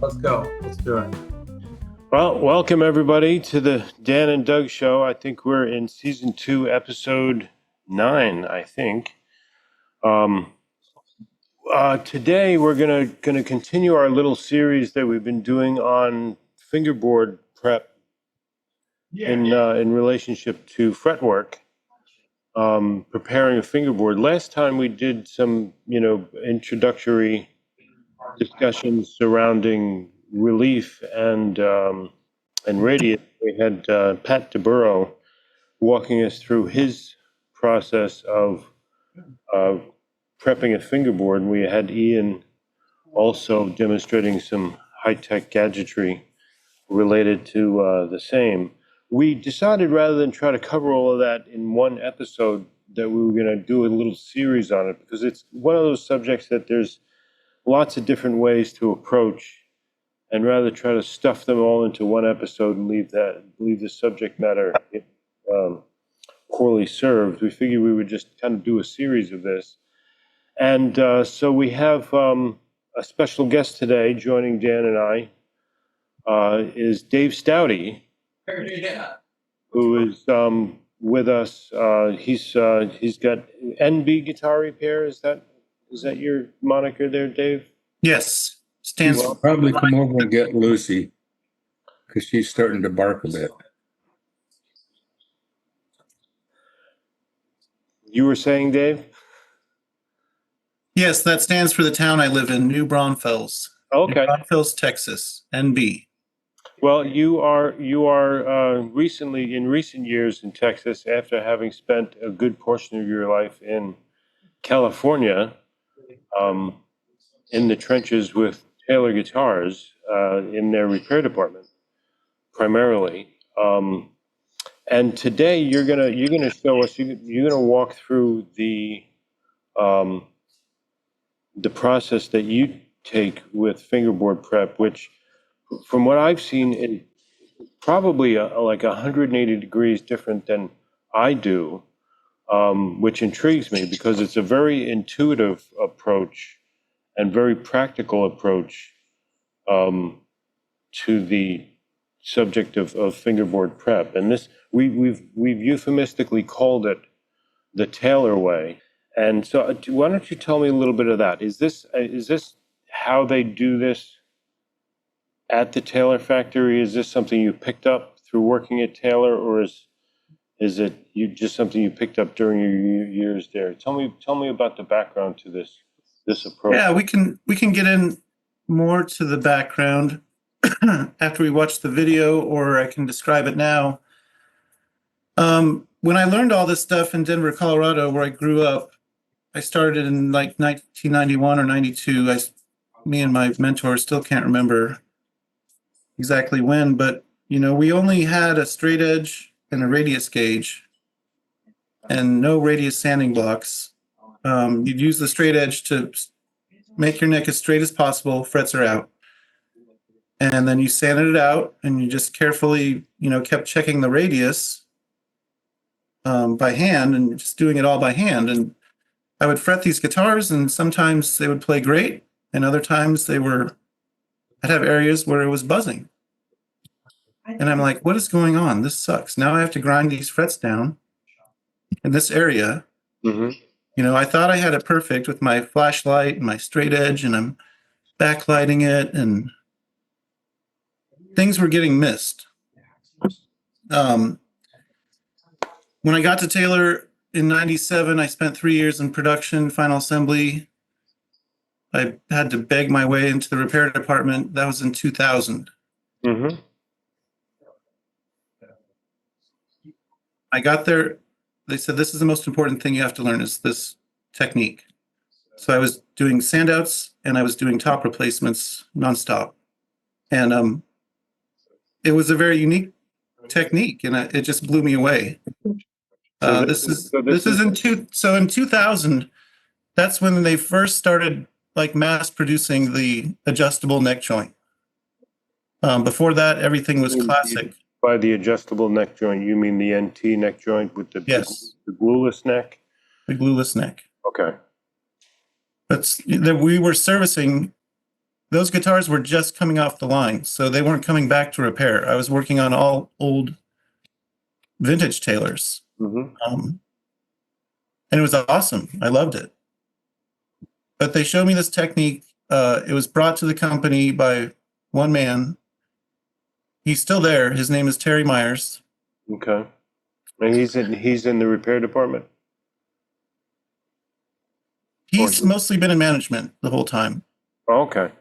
Let's go. Let's do it. Well, welcome everybody to the Dan and Doug Show. I think we're in season 2, episode 9. I think. Today we're gonna continue our little series that we've been doing on fingerboard prep in relationship to fretwork. Preparing a fingerboard. Last time we did some introductory discussions surrounding relief and radius. We had Pat DeBurrow walking us through his process of prepping a fingerboard, and we had Ian also demonstrating some high-tech gadgetry related to the same. We decided rather than try to cover all of that in one episode that we were going to do a little series on it, because it's one of those subjects that there's lots of different ways to approach, and rather try to stuff them all into one episode and leave the subject matter poorly served. We figured we would just kind of do a series of this. And so we have a special guest today joining Dan and I, is Dave Staudte, who is with us. He's got NB Guitar Repair. Is that your moniker there, Dave? Yes. Stands for Probably come over and get Lucy, because she's starting to bark a bit. You were saying, Dave? Yes, that stands for the town I live in, New Braunfels. Okay. New Braunfels, Texas, NB. Well, you are recently, in recent years in Texas, after having spent a good portion of your life in California, in the trenches with Taylor Guitars, in their repair department, primarily. And today you're gonna show us, you're gonna walk through the process that you take with fingerboard prep, which, from what I've seen, is probably like 180 degrees different than I do, which intrigues me because it's a very intuitive approach and very practical approach to the subject of fingerboard prep. And this, we've euphemistically called it the Taylor way. And so why don't you tell me a little bit of that? Is this how they do this at the Taylor factory? Is this something you picked up through working at Taylor, or is it just something you picked up during your years there? Tell me about the background to this approach. Yeah, we can get in more to the background after we watch the video, or I can describe it now. When I learned all this stuff in Denver, Colorado, where I grew up, I started in like 1991 or 92. Me and my mentor still can't remember exactly when, but we only had a straight edge and a radius gauge and no radius sanding blocks. You'd use the straight edge to make your neck as straight as possible, frets are out. And then you sanded it out, and you just carefully, kept checking the radius by hand, and just doing it all by hand. And I would fret these guitars, and sometimes they would play great, and other times I'd have areas where it was buzzing. And I'm like, what is going on? This sucks. Now I have to grind these frets down in this area. Mm-hmm. I thought I had it perfect with my flashlight and my straight edge, and I'm backlighting it, and things were getting missed. When I got to Taylor in 97, I spent 3 years in production, final assembly. I had to beg my way into the repair department. That was in 2000. Mm-hmm. I got there. They said, this is the most important thing you have to learn, is this technique. So I was doing sandouts, and I was doing top replacements nonstop. And it was a very unique technique, and it just blew me away. In 2000, that's when they first started like mass producing the adjustable neck joint. Before that, everything was classic. By the adjustable neck joint, you mean the NT neck joint with the, yes, the glueless neck? The glueless neck. Okay. We were servicing those guitars were just coming off the line, so they weren't coming back to repair. I was working on all old vintage Taylors. And it was awesome. I loved it. But they showed me this technique. It was brought to the company by one man. He's still there. His name is Terry Myers. Okay. And he's in the repair department? He's mostly been in management the whole time. Oh, okay.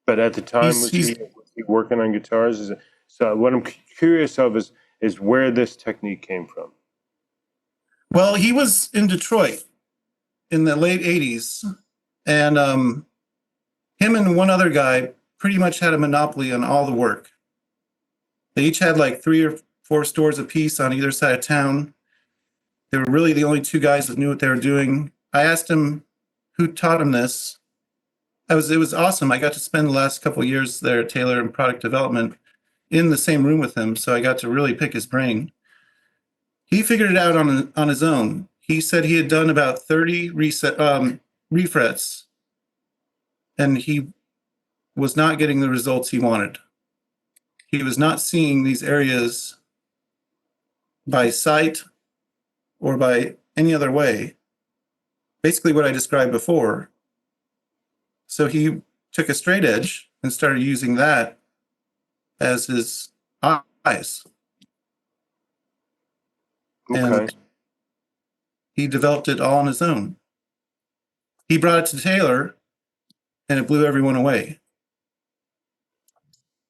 But at the time, was he working on guitars? So what I'm curious of is where this technique came from. Well, he was in Detroit in the late 80s. And him and one other guy pretty much had a monopoly on all the work. They each had like 3 or 4 stores apiece on either side of town. They were really the only 2 guys that knew what they were doing. I asked him who taught him this. It was awesome. I got to spend the last couple of years there at Taylor in product development in the same room with him, so I got to really pick his brain. He figured it out on his own. He said he had done about 30 refrets, and he was not getting the results he wanted. He was not seeing these areas by sight or by any other way. Basically what I described before. So he took a straight edge and started using that as his eyes. Okay. And he developed it all on his own. He brought it to Taylor, and it blew everyone away.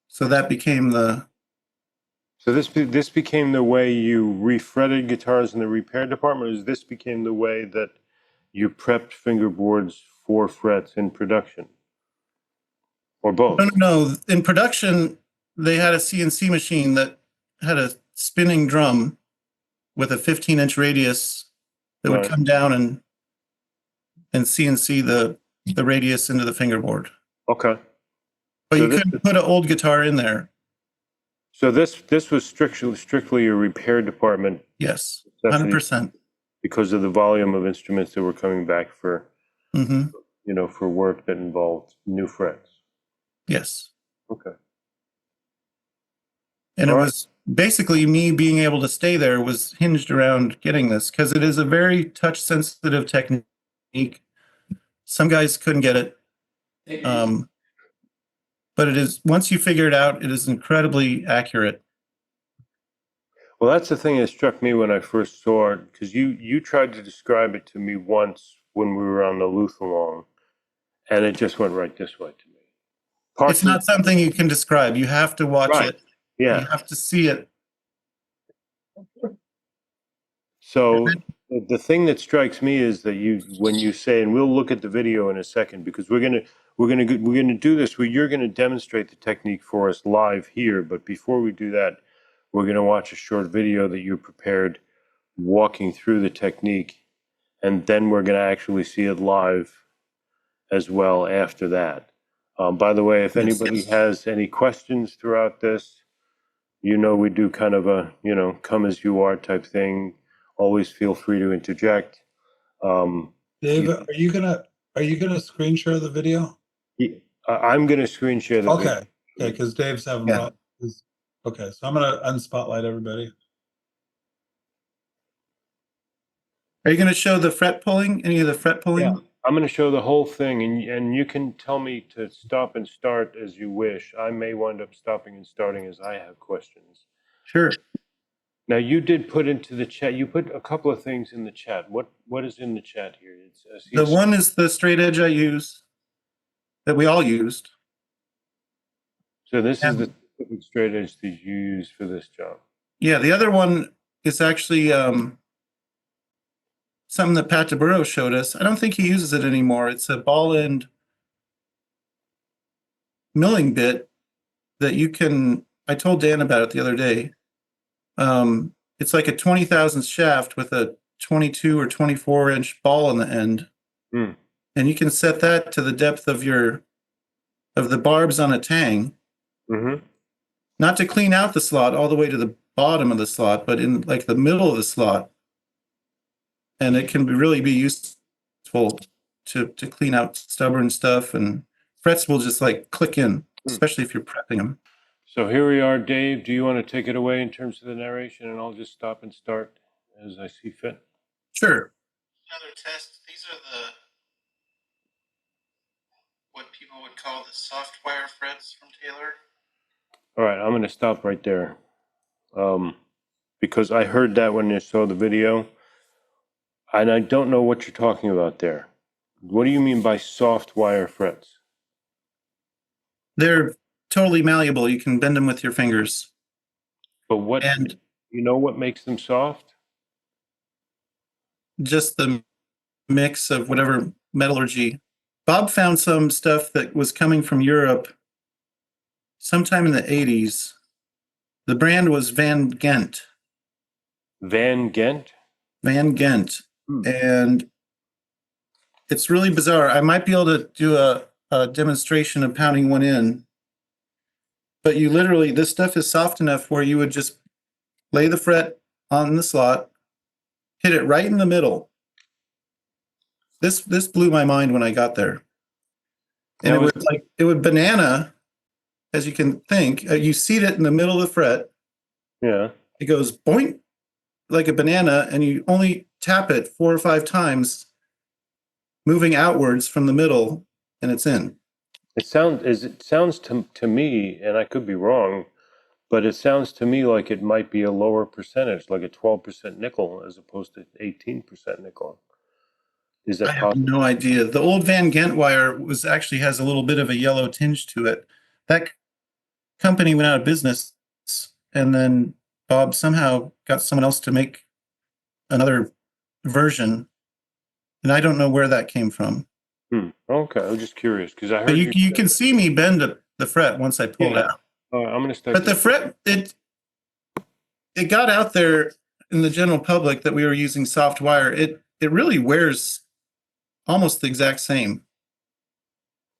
So that became the... So this became the way you refretted guitars in the repair department, or this became the way that you prepped fingerboards for frets in production? Or both? No. In production, they had a CNC machine that had a spinning drum with a 15-inch radius that would come down and CNC the radius into the fingerboard. Okay. But so you couldn't put an old guitar in there. So this was strictly a repair department? Yes, 100%. Because of the volume of instruments that were coming back for, for work that involved new frets. Yes. Okay. And it was basically me being able to stay there was hinged around getting this, because it is a very touch-sensitive technique. Some guys couldn't get it. But it is, once you figure it out, it is incredibly accurate. Well, that's the thing that struck me when I first saw it, because you tried to describe it to me once when we were on the Looth along, and it just went right this way to me. It's not something you can describe. You have to watch it. Yeah. You have to see it. So the thing that strikes me is that when you say, and we'll look at the video in a second, because we're gonna do this where you're gonna demonstrate the technique for us live here. But before we do that, we're gonna watch a short video that you prepared walking through the technique, and then we're gonna actually see it live as well after that. By the way, if anybody has any questions throughout this, we do kind of a come as you are type thing. Always feel free to interject. Dave, are you gonna screen share the video? I'm gonna screen share the video. Okay, because Dave's having problems. Okay, so I'm gonna unspotlight everybody. Are you gonna show the fret pulling? Any of the fret pulling? Yeah, I'm gonna show the whole thing, and you can tell me to stop and start as you wish. I may wind up stopping and starting as I have questions. Sure. Now, you did put into the chat, you put a couple of things in the chat. What is in the chat here? The one is the straight edge I use, that we all used. So this is the straight edge that you use for this job. Yeah, the other one is actually something that Pat DeBurrow showed us. I don't think he uses it anymore. It's a ball end milling bit that you can, I told Dan about it the other day. It's like a 20,000 shaft with a 22 or 24-inch ball on the end. And you can set that to the depth of the barbs on a tang. Not to clean out the slot all the way to the bottom of the slot, but in like the middle of the slot. And it can really be useful to clean out stubborn stuff and frets will just like click in, especially if you're prepping them. So here we are, Dave. Do you want to take it away in terms of the narration, and I'll just stop and start as I see fit? Sure. Another test. These are what people would call the soft wire frets from Taylor. All right, I'm going to stop right there, because I heard that when I saw the video, and I don't know what you're talking about there. What do you mean by soft wire frets? They're totally malleable. You can bend them with your fingers. But what, And you know what makes them soft? just the mix of whatever metallurgy. Bob found some stuff that was coming from Europe sometime in the 80s. The brand was Van Gent. Van Gent? Van Gent. And it's really bizarre. I might be able to do a demonstration of pounding one in. But you literally, this stuff is soft enough where you would just lay the fret on the slot, hit it right in the middle. This blew my mind when I got there. And it would banana, as you can think. You seat it in the middle of the fret. Yeah. It goes boink like a banana, and you only tap it 4 or 5 times, moving outwards from the middle, and it's in. It sounds to me, and I could be wrong, but it sounds to me like it might be a lower percentage, like a 12% nickel as opposed to 18% nickel. Is that possible? I have no idea. The old Van Gent wire actually has a little bit of a yellow tinge to it. That company went out of business, and then Bob somehow got someone else to make another version, and I don't know where that came from. Okay, I was just curious because I heard. But you can see me bend the fret once I pull it out. I'm going to start. But the fret, it got out there in the general public that we were using soft wire. It really wears almost the exact same.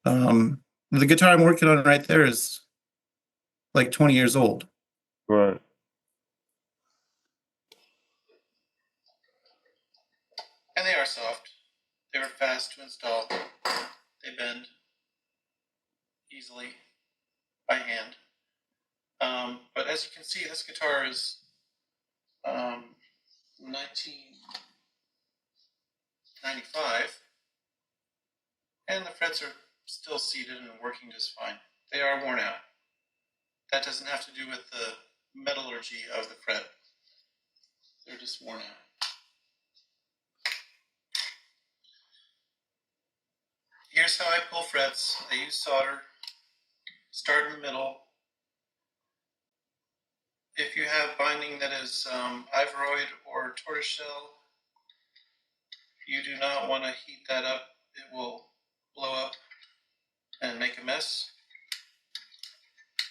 The guitar I'm working on right there is like 20 years old. Right. And they are soft. They were fast to install. They bend easily by hand. But as you can see, this guitar is 1995, and the frets are still seated and working just fine. They are worn out. That doesn't have to do with the metallurgy of the fret. They're just worn out. Here's how I pull frets. I use solder. Start in the middle. If you have binding that is ivory or tortoiseshell, you do not want to heat that up. It will blow up and make a mess.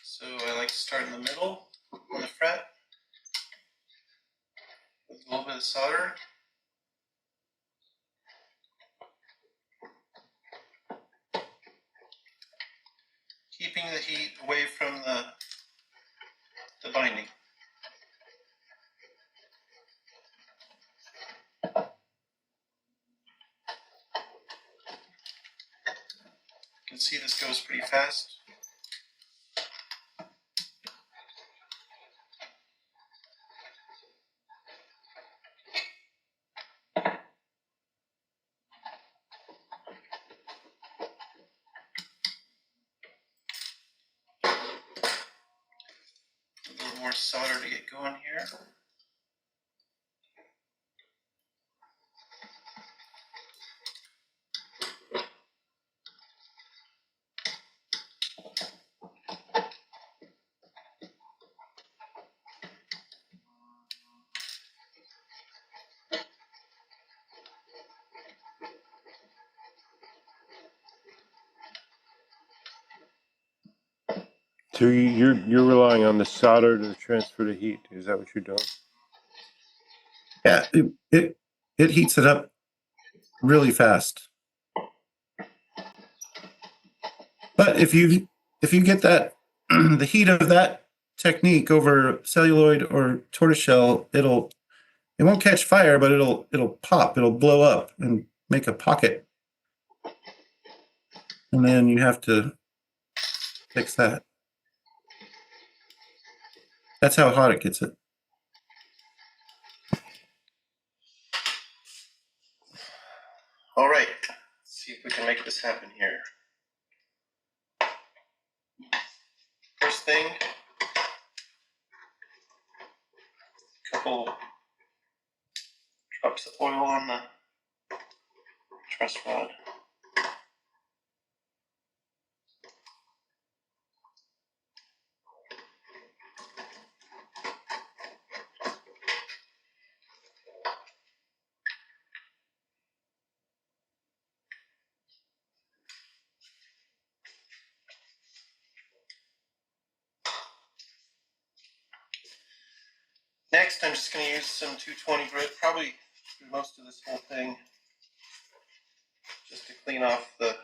So I like to start in the middle on the fret with a little bit of solder. Keeping the heat away from the binding. You can see this goes pretty fast. More solder to get going here. So you're relying on the solder to transfer the heat. Is that what you're doing? Yeah, it heats it up really fast. But if you get that the heat of that technique over celluloid or tortoiseshell, it won't catch fire, but it'll pop, it'll blow up and make a pocket. and then you have to fix that. That's how hot it gets it. All right, let's see if we can make this happen here. First thing, couple drops of oil on the truss rod. Next, I'm just going to use some 220 grit, probably through most of this whole thing, just to clean off the,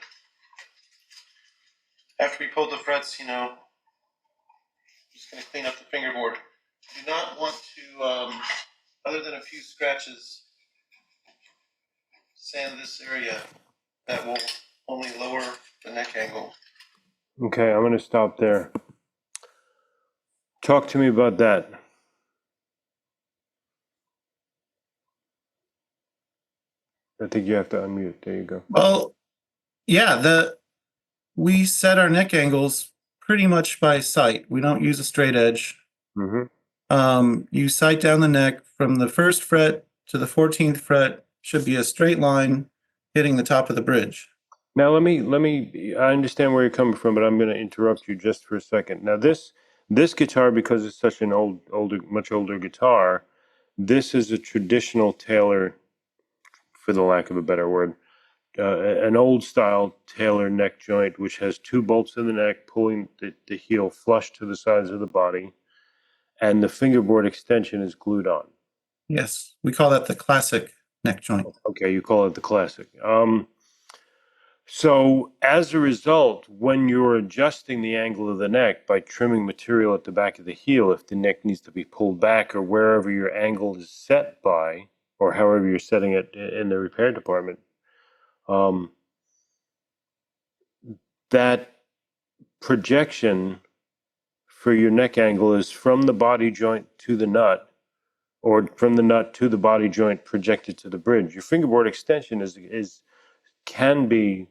after we pulled the frets, you know, just going to clean up the fingerboard. Do not want to, other than a few scratches, sand this area. That will only lower the neck angle. Okay, I'm going to stop there. Talk to me about that. I think you have to unmute. There you go. Well, yeah, we set our neck angles pretty much by sight. We don't use a straight edge. Mm-hmm. You sight down the neck from the 1st fret to the 14th fret, should be a straight line hitting the top of the bridge. Now let me I understand where you're coming from, but I'm going to interrupt you just for a second. Now this guitar, because it's much older guitar, this is a traditional Taylor, for the lack of a better word, an old style Taylor neck joint, which has 2 bolts in the neck pulling the heel flush to the sides of the body, and the fingerboard extension is glued on. Yes, we call that the classic neck joint. Okay, you call it the classic. So as a result, when you're adjusting the angle of the neck by trimming material at the back of the heel, if the neck needs to be pulled back or wherever your angle is set by, or however you're setting it in the repair department, that projection for your neck angle is from the body joint to the nut, or from the nut to the body joint projected to the bridge. Your fingerboard extension can be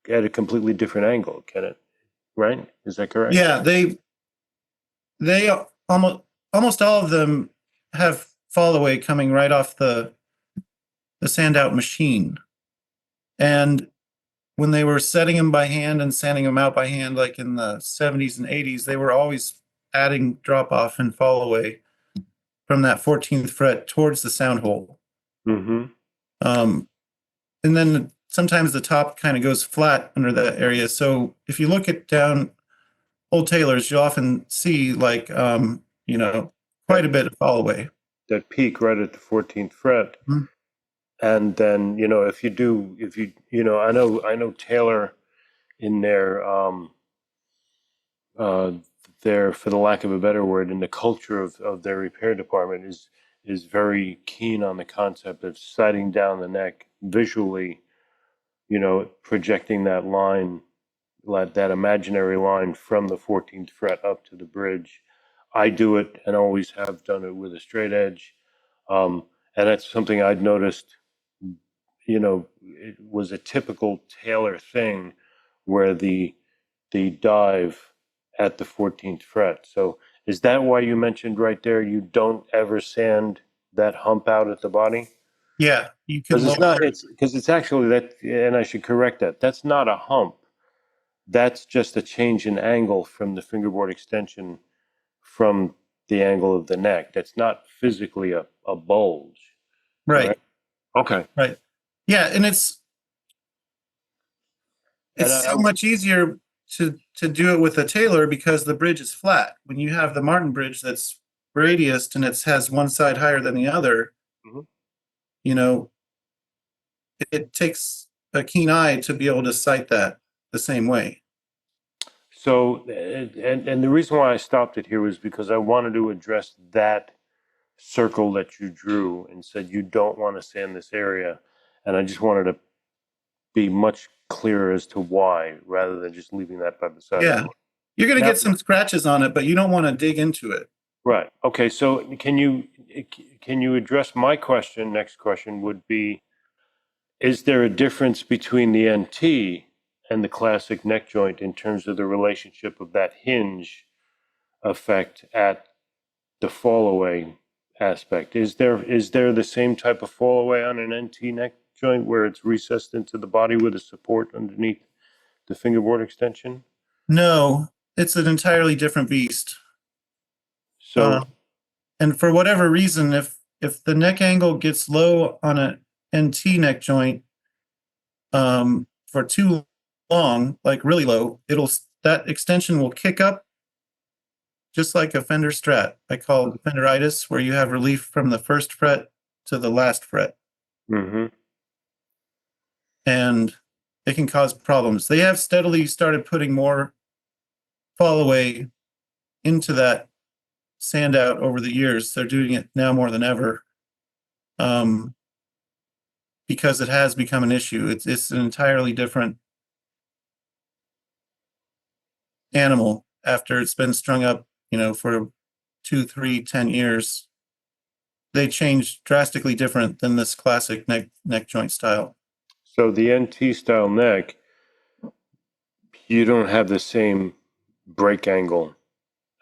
at a completely different angle, can it? Right? Is that correct? Yeah, they almost all of them have fall away coming right off the sand out machine. And when they were setting them by hand and sanding them out by hand, like in the 70s and 80s, they were always adding drop off and fall away from that 14th fret towards the sound hole. Mm-hmm. And then sometimes the top kind of goes flat under that area. So if you look at down old Taylors, you'll often see like, you know, quite a bit of fall away. That peak right at the 14th fret. Mm-hmm. And then, you know, I know Taylor in their, for the lack of a better word, in the culture of their repair department is very keen on the concept of sighting down the neck visually, you know, projecting that line, that imaginary line from the 14th fret up to the bridge. I do it and always have done it with a straight edge. And that's something I'd noticed, you know, it was a typical Taylor thing where the dive at the 14th fret. So is that why you mentioned right there you don't ever sand that hump out at the body? Yeah, you can Because it's actually that, and I should correct that. That's not a hump. That's just a change in angle from the fingerboard extension from the angle of the neck. That's not physically a bulge. right. Okay. Right. Yeah, and it's so much easier to do it with a Taylor because the bridge is flat. When you have the Martin bridge that's radiused and it has one side higher than the other, mm-hmm. You know, it takes a keen eye to be able to sight that the same way. So, and the reason why I stopped it here was because I wanted to address that circle that you drew and said you don't want to sand this area. And I just wanted to be much clearer as to why, rather than just leaving that by the side. of the Yeah. board. You're going to Now- get some scratches on it, but you don't want to dig into it. Right. Okay. So can you address my question? Next question would be, is there a difference between the NT and the classic neck joint in terms of the relationship of that hinge effect at the fall away aspect? Is there the same type of fall away on an NT neck joint where it's recessed into the body with a support underneath the fingerboard extension? No, it's an entirely different beast. So And for whatever reason, if the neck angle gets low on a NT neck joint for too long, like really low, that extension will kick up just like a Fender Strat. I call it Fenderitis, where you have relief from the first fret to the last fret. mm-hmm. And it can cause problems. They have steadily started putting more fall away into that sand out over the years. They're doing it now more than ever, because it has become an issue. It's an entirely different animal after it's been strung up, for 2, 3, 10 years. They change drastically different than this classic neck joint style. So the NT style neck, you don't have the same break angle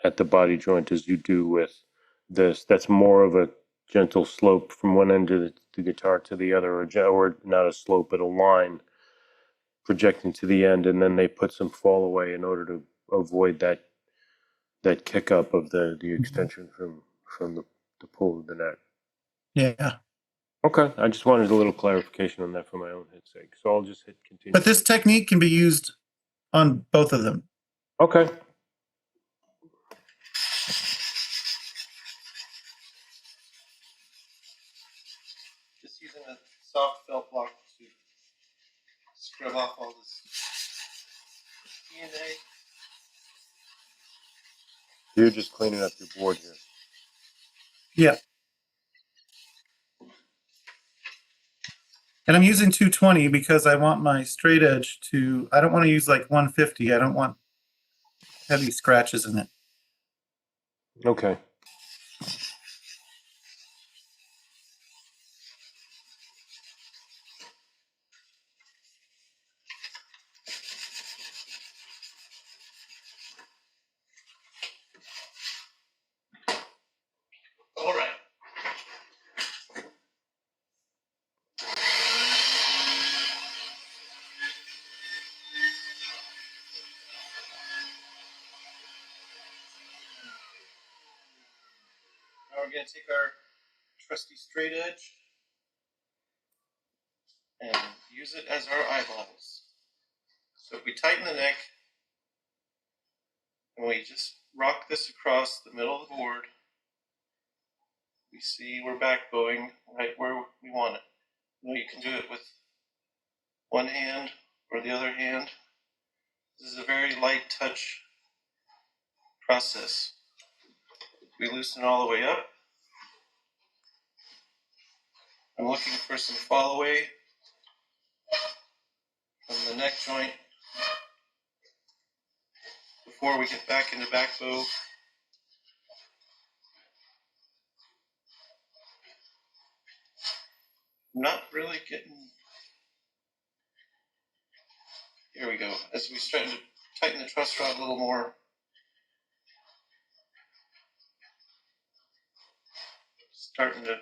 at the body joint as you do with this. That's more of a gentle slope from one end of the guitar to the other, or not a slope, but a line projecting to the end, and then they put some fall away in order to avoid that kick up of the extension from the pull of the neck. Yeah. Okay, I just wanted a little clarification on that for my own head's sake. So I'll just hit continue. But this technique can be used on both of them. Okay. Just using a soft felt block to scrub off all this DNA. You're just cleaning up your board here. Yeah. And I'm using 220 because I want my straight edge I don't want to use like 150. I don't want heavy scratches in it. Okay. All right. Now we're going to take our trusty straight edge and use it as our eyeballs. So if we tighten the neck and we just rock this across the middle of the board, we see we're back bowing right where we want it. You can do it with one hand or the other hand. This is a very light touch process. We loosen all the way up. I'm looking for some fall away from the neck joint before we get back into back bow. I'm not really getting. Here we go. As we start to tighten the truss rod a little more. Starting to.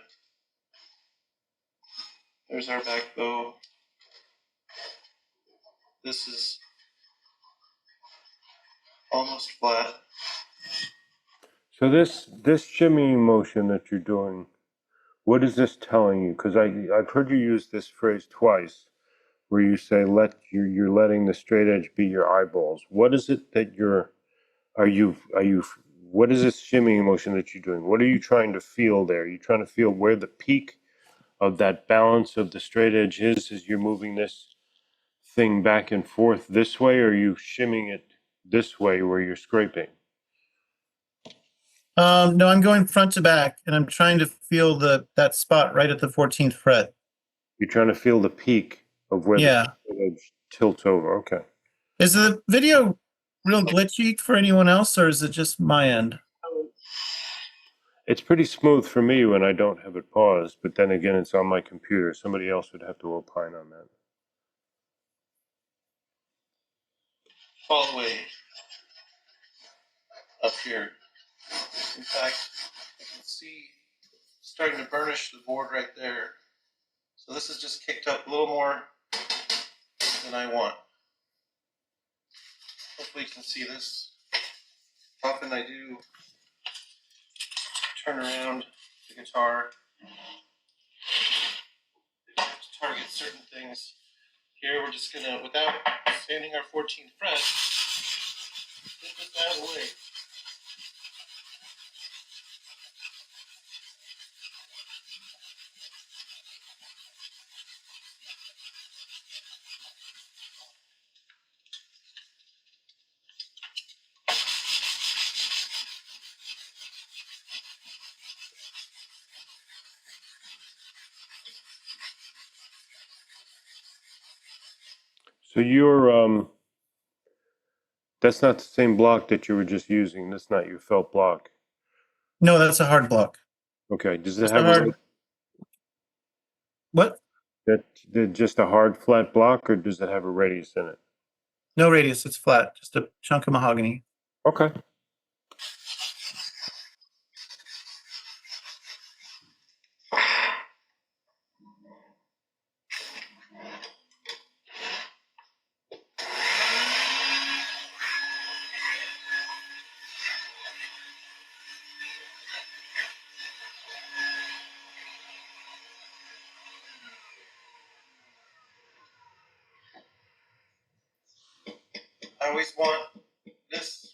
There's our back bow. This is almost flat. So this shimmying motion that you're doing, what is this telling you? Because I've heard you use this phrase twice, where you say you're letting the straight edge be your eyeballs. What is it that what is this shimmying motion that you're doing? What are you trying to feel there? Are you trying to feel where the peak of that balance of the straight edge is as you're moving this thing back and forth this way, or are you shimming it this way where you're scraping? No, I'm going front to back, and I'm trying to feel that spot right at the 14th fret. You're trying to feel the peak of where Yeah. the straight edge tilts over. Okay. Is the video real glitchy for anyone else, or is it just my end? It's pretty smooth for me when I don't have it paused, but then again, it's on my computer. Somebody else would have to opine on that. Fall away up here. In fact, you can see starting to burnish the board right there. So this is just kicked up a little more than I want. Hopefully you can see this. Often I do turn around the guitar to target certain things. Here we're just gonna, without sanding our 14th fret, get this out of the way. So you're that's not the same block that you were just using. That's not your felt block. No, that's a hard block. Okay. Does it It's have a hard. What? that just a hard flat block, or does it have a radius in it? No radius. It's flat. Just a chunk of mahogany. Okay. I always want this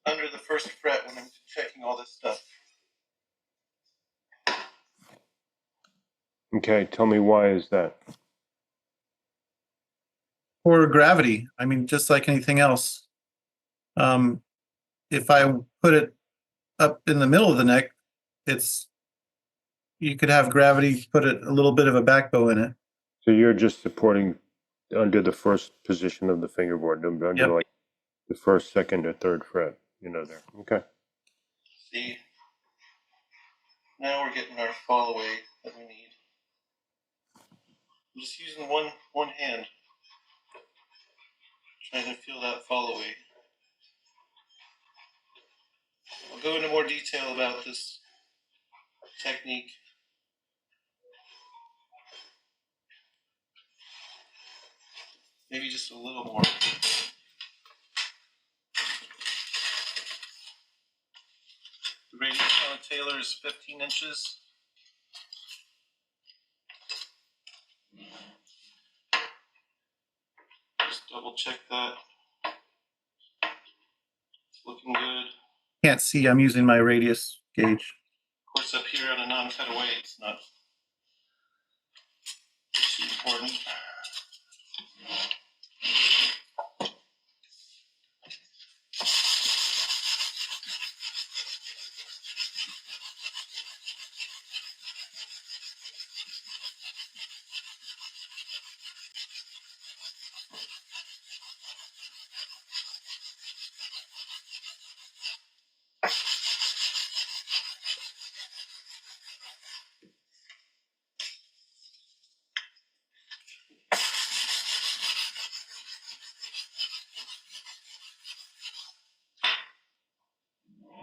under the first fret when I'm checking all this stuff. Okay. Tell me, why is that? Or gravity. I mean, just like anything else. If I put it up in the middle of the neck, you could have gravity put a little bit of a back bow in it. So you're just supporting under the first position of the fingerboard, under Yep. like the first, second, or third fret. There. Okay. See, now we're getting our fall away that we need. I'm just using one hand, trying to feel that fall away. I'll go into more detail about this technique. Maybe just a little more. The radius on a Taylor is 15 inches. Just double check that. It's looking good. Can't see. I'm using my radius gauge. Of course, up here on a non-cutaway, it's not too important.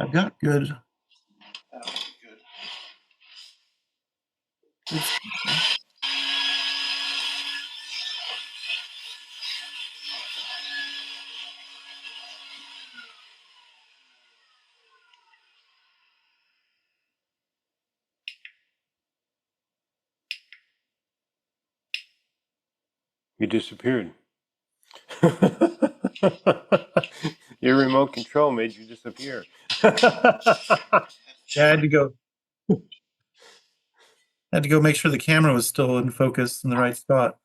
I've got good. That'll be good. You disappeared. Your remote control made you disappear. Yeah, I had to go. Had to go make sure the camera was still in focus in the right spot.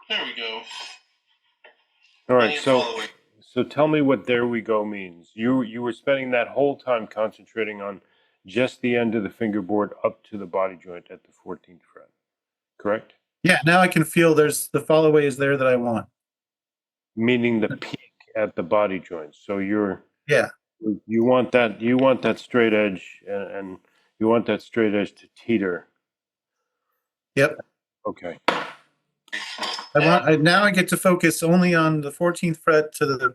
There we go. All right, Plenty of so fall away. so tell me what "there we go" means. You were spending that whole time concentrating on just the end of the fingerboard up to the body joint at the 14th fret, correct? Yeah, now I can feel there's the fall away is there that I want. Meaning the peak at the body joint. So you want that straight edge and you want that straight edge to teeter. Yep. Okay. Now I get to focus only on the 14th fret to the.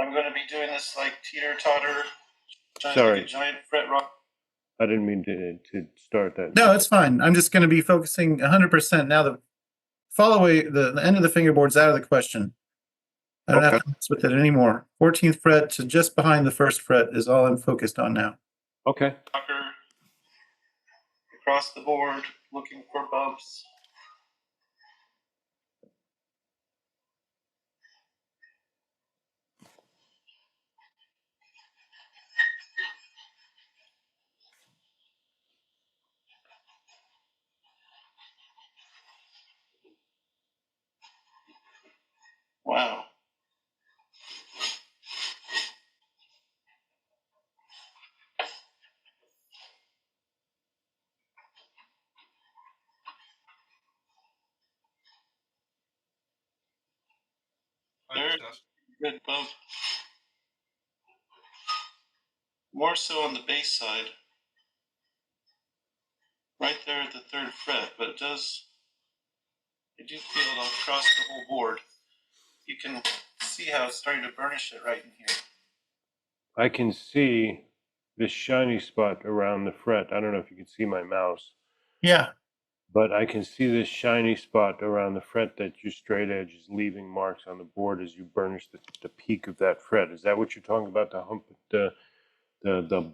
I'm going to be doing this like teeter-totter, trying Sorry. to make a giant fret rock. I didn't mean to start that. No, it's fine. I'm just going to be focusing 100% now. The fall away, the end of the fingerboard's out of the question. I don't have to mess with it anymore. 14th fret to just behind the first fret is all I'm focused on now. Okay. Across the board, looking for bumps. Wow. Very good bump. More so on the bass side. Right there at the 3rd fret, but I do feel it all across the whole board. You can see how it's starting to burnish it right in here. I can see this shiny spot around the fret. I don't know if you can see my mouse. Yeah. But I can see this shiny spot around the fret that your straight edge is leaving marks on the board as you burnish the peak of that fret. Is that what you're talking about? The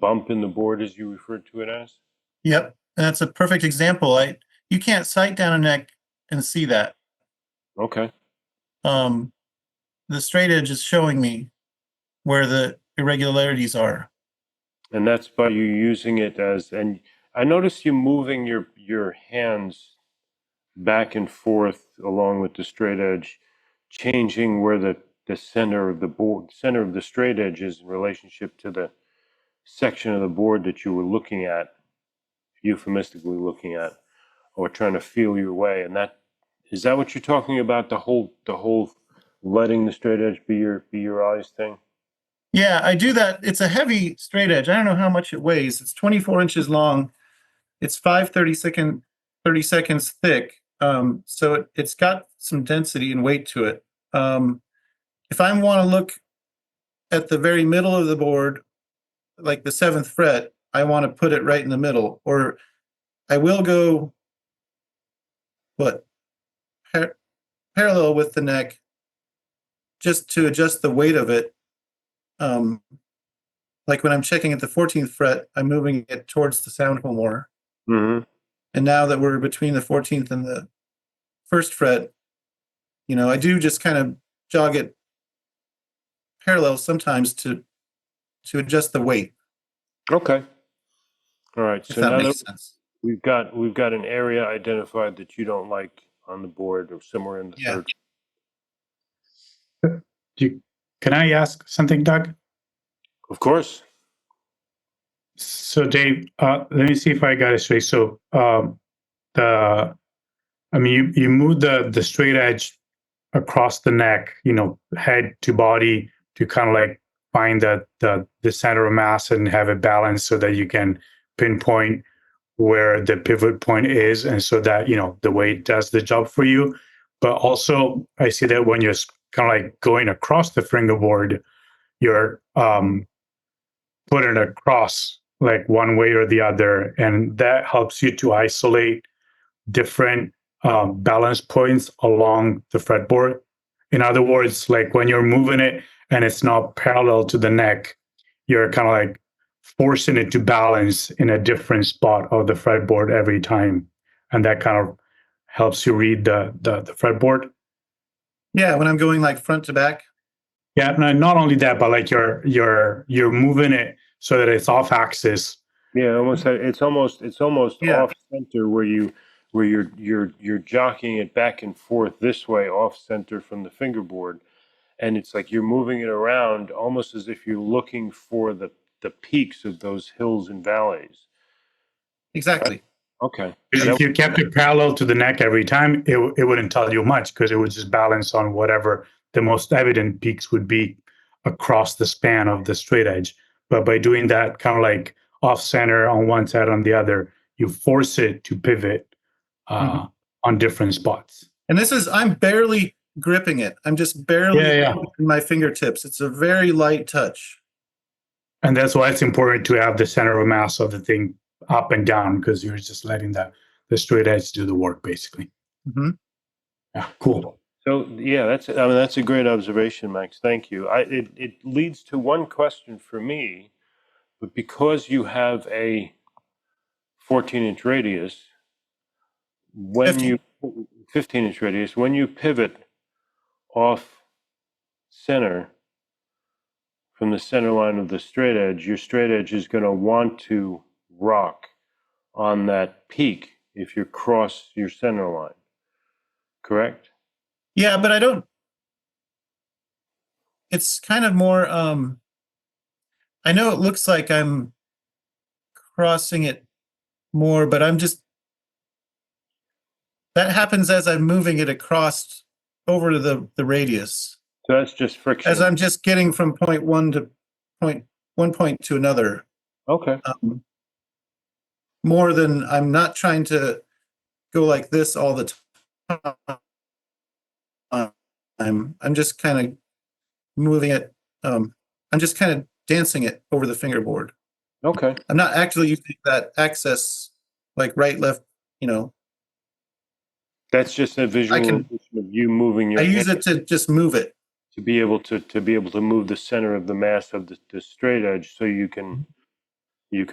bump in the board, as you referred to it as? Yep. That's a perfect example. You can't sight down a neck and see that. Okay. The straight edge is showing me where the irregularities are. And that's by you using it as, and I noticed you moving your hands back and forth along with the straight edge, changing where the center of the board, center of the straight edge is in relationship to the section of the board that you were looking at, euphemistically looking at, or trying to feel your way. And is that what you're talking about? The whole letting the straight edge be your eyes thing? Yeah, I do that. It's a heavy straight edge. I don't know how much it weighs. It's 24 inches long. It's 30 seconds thick. So it's got some density and weight to it. If I want to look at the very middle of the board, like the 7th fret, I want to put it right in the middle, or I will go parallel with the neck just to adjust the weight of it. Like when I'm checking at the 14th fret, I'm moving it towards the sound hole more. Mm-hmm. And now that we're between the 14th and the 1st fret, I do just kind of jog it parallel sometimes to adjust the weight. Okay. All right. If So that now makes that sense. we've got an area identified that you don't like on the board or somewhere in the third. Can I ask something, Doug? Of course. So Dave, let me see if I got it straight. So you move the straight edge across the neck, head to body, to kind of like find the center of mass and have it balanced so that you can pinpoint where the pivot point is, and so that the weight does the job for you. But also I see that when you're kind of like going across the fingerboard, you're putting it across like one way or the other, and that helps you to isolate different balance points along the fretboard. In other words, like when you're moving it and it's not parallel to the neck, you're kind of like forcing it to balance in a different spot of the fretboard every time, and that kind of helps you read the fretboard. Yeah, when I'm going like front to back. Yeah, no, not only that, but like you're moving it so that it's off axis. Yeah, it's almost Yeah. off center where you're jockeying it back and forth this way off center from the fingerboard, and it's like you're moving it around almost as if you're looking for the peaks of those hills and valleys. Exactly. Okay. If you kept it parallel to the neck every time, it wouldn't tell you much because it would just balance on whatever the most evident peaks would be across the span of the straight edge. But by doing that kind of like off center on one side on the other, you force it to pivot on different spots. And I'm barely gripping it. I'm just barely Yeah. in my fingertips. It's a very light touch. And that's why it's important to have the center of mass of the thing up and down, because you're just letting the straight edge do the work, basically. Mm-hmm. Yeah, cool. So yeah, that's a great observation, Max. Thank you. It leads to one question for me, but because you have a 14-inch radius, when 15-inch radius, when you pivot off center from the center line of the straight edge, your straight edge is going to want to rock on that peak if you cross your center line. Correct? Yeah, but I don't. It's kind of more. I know it looks like I'm crossing it more, but I'm just. That happens as I'm moving it across over to the radius. So that's just friction. As I'm just getting from point one to one point to another. Okay. More than I'm not trying to go like this all the time. I'm just kind of moving it. I'm just kind of dancing it over the fingerboard. Okay. I'm not actually using that access like right, left, That's just a visualization of you moving your I use hand it to just move it. to be able to move the center of the mass of the straight edge so you can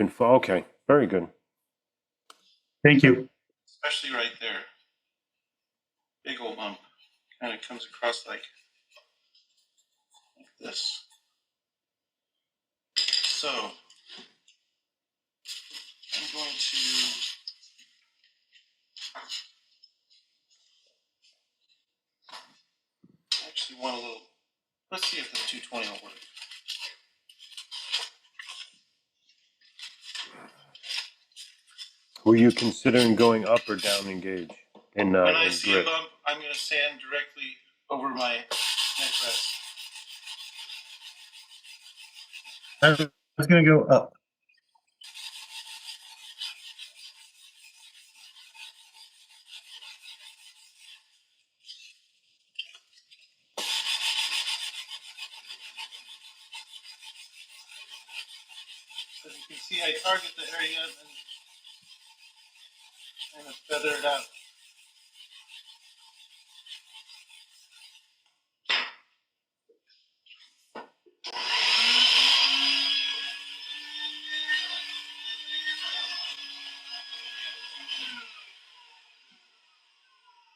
fall. Okay. Very good. Thank you. Especially right there. Big old bump. Kind of comes across like this. So, I'm going to actually want a little, let's see if the 220 will work. Were you considering going up or down in gauge? When I in see grip? a bump, I'm going to sand directly over my neck rest. I was going to go up. As you can see, I target the area and kind of feather it out.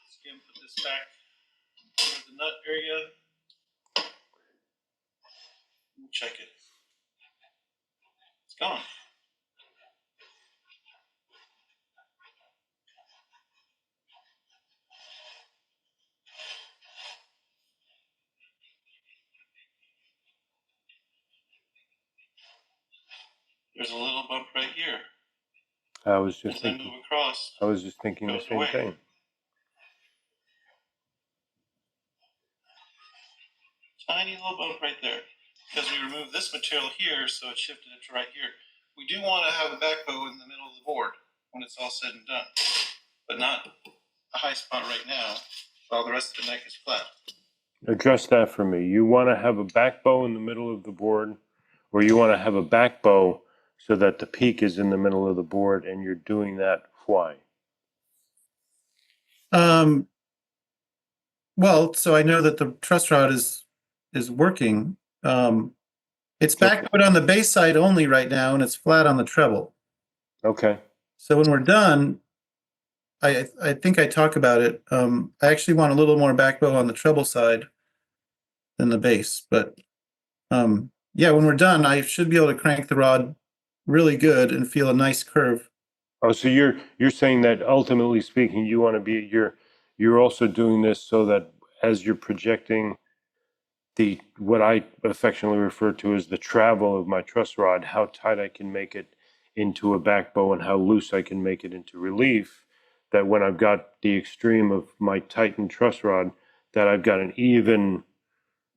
Let's again put this back over the nut area. Check it. It's gone. There's a little bump right here. I was just As I thinking. move across, I was just thinking the goes same away. thing. Tiny little bump right there. Because we removed this material here, so it shifted it to right here. We do want to have a back bow in the middle of the board when it's all said and done. But not a high spot right now, while the rest of the neck is flat. Address that for me. You want to have a back bow in the middle of the board, or you want to have a back bow so that the peak is in the middle of the board, and you're doing that why? Well, so I know that the truss rod is working. It's backbowed on the bass side only right now, and it's flat on the treble. Okay. So when we're done, I think I talk about it. I actually want a little more backbow on the treble side than the bass, but yeah, when we're done, I should be able to crank the rod really good and feel a nice curve. Oh, so you're saying that ultimately speaking, you want to be you're also doing this so that as you're projecting what I affectionately refer to as the travel of my truss rod, how tight I can make it into a back bow and how loose I can make it into relief, that when I've got the extreme of my tightened truss rod, that I've got an even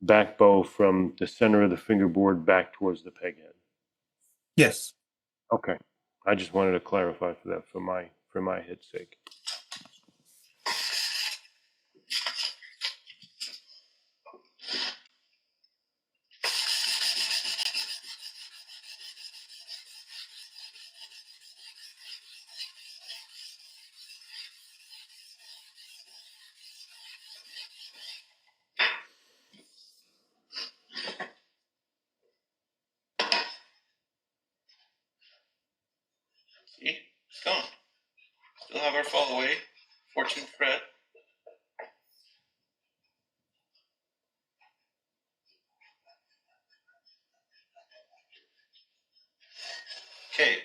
back bow from the center of the fingerboard back towards the peg head. Yes. Okay. I just wanted to clarify for that for my head's sake. See, it's gone. Still have our fall away, 14th fret. Okay,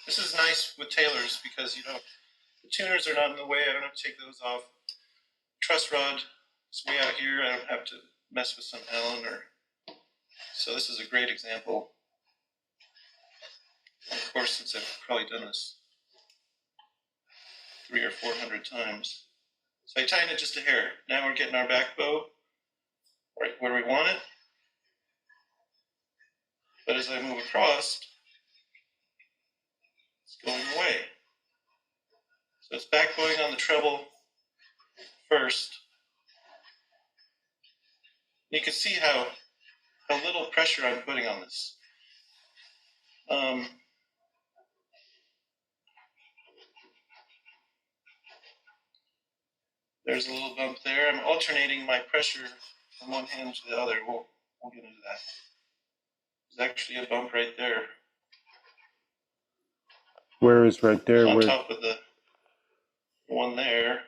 this is nice with tailors because you know the tuners are not in the way. I don't have to take those off. Truss rod is way out here. I don't have to mess with some Allen or. So this is a great example. Of course, since I've probably done this 300 or 400 times. So I tighten it just a hair. Now we're getting our back bow right where we want it. But as I move across, it's going away. So it's back bowing on the treble first. You can see how little pressure I'm putting on this. There's a little bump there. I'm alternating my pressure from one hand to the other. We'll get into that. There's actually a bump right there. Where is right there? On Where? top of the one there.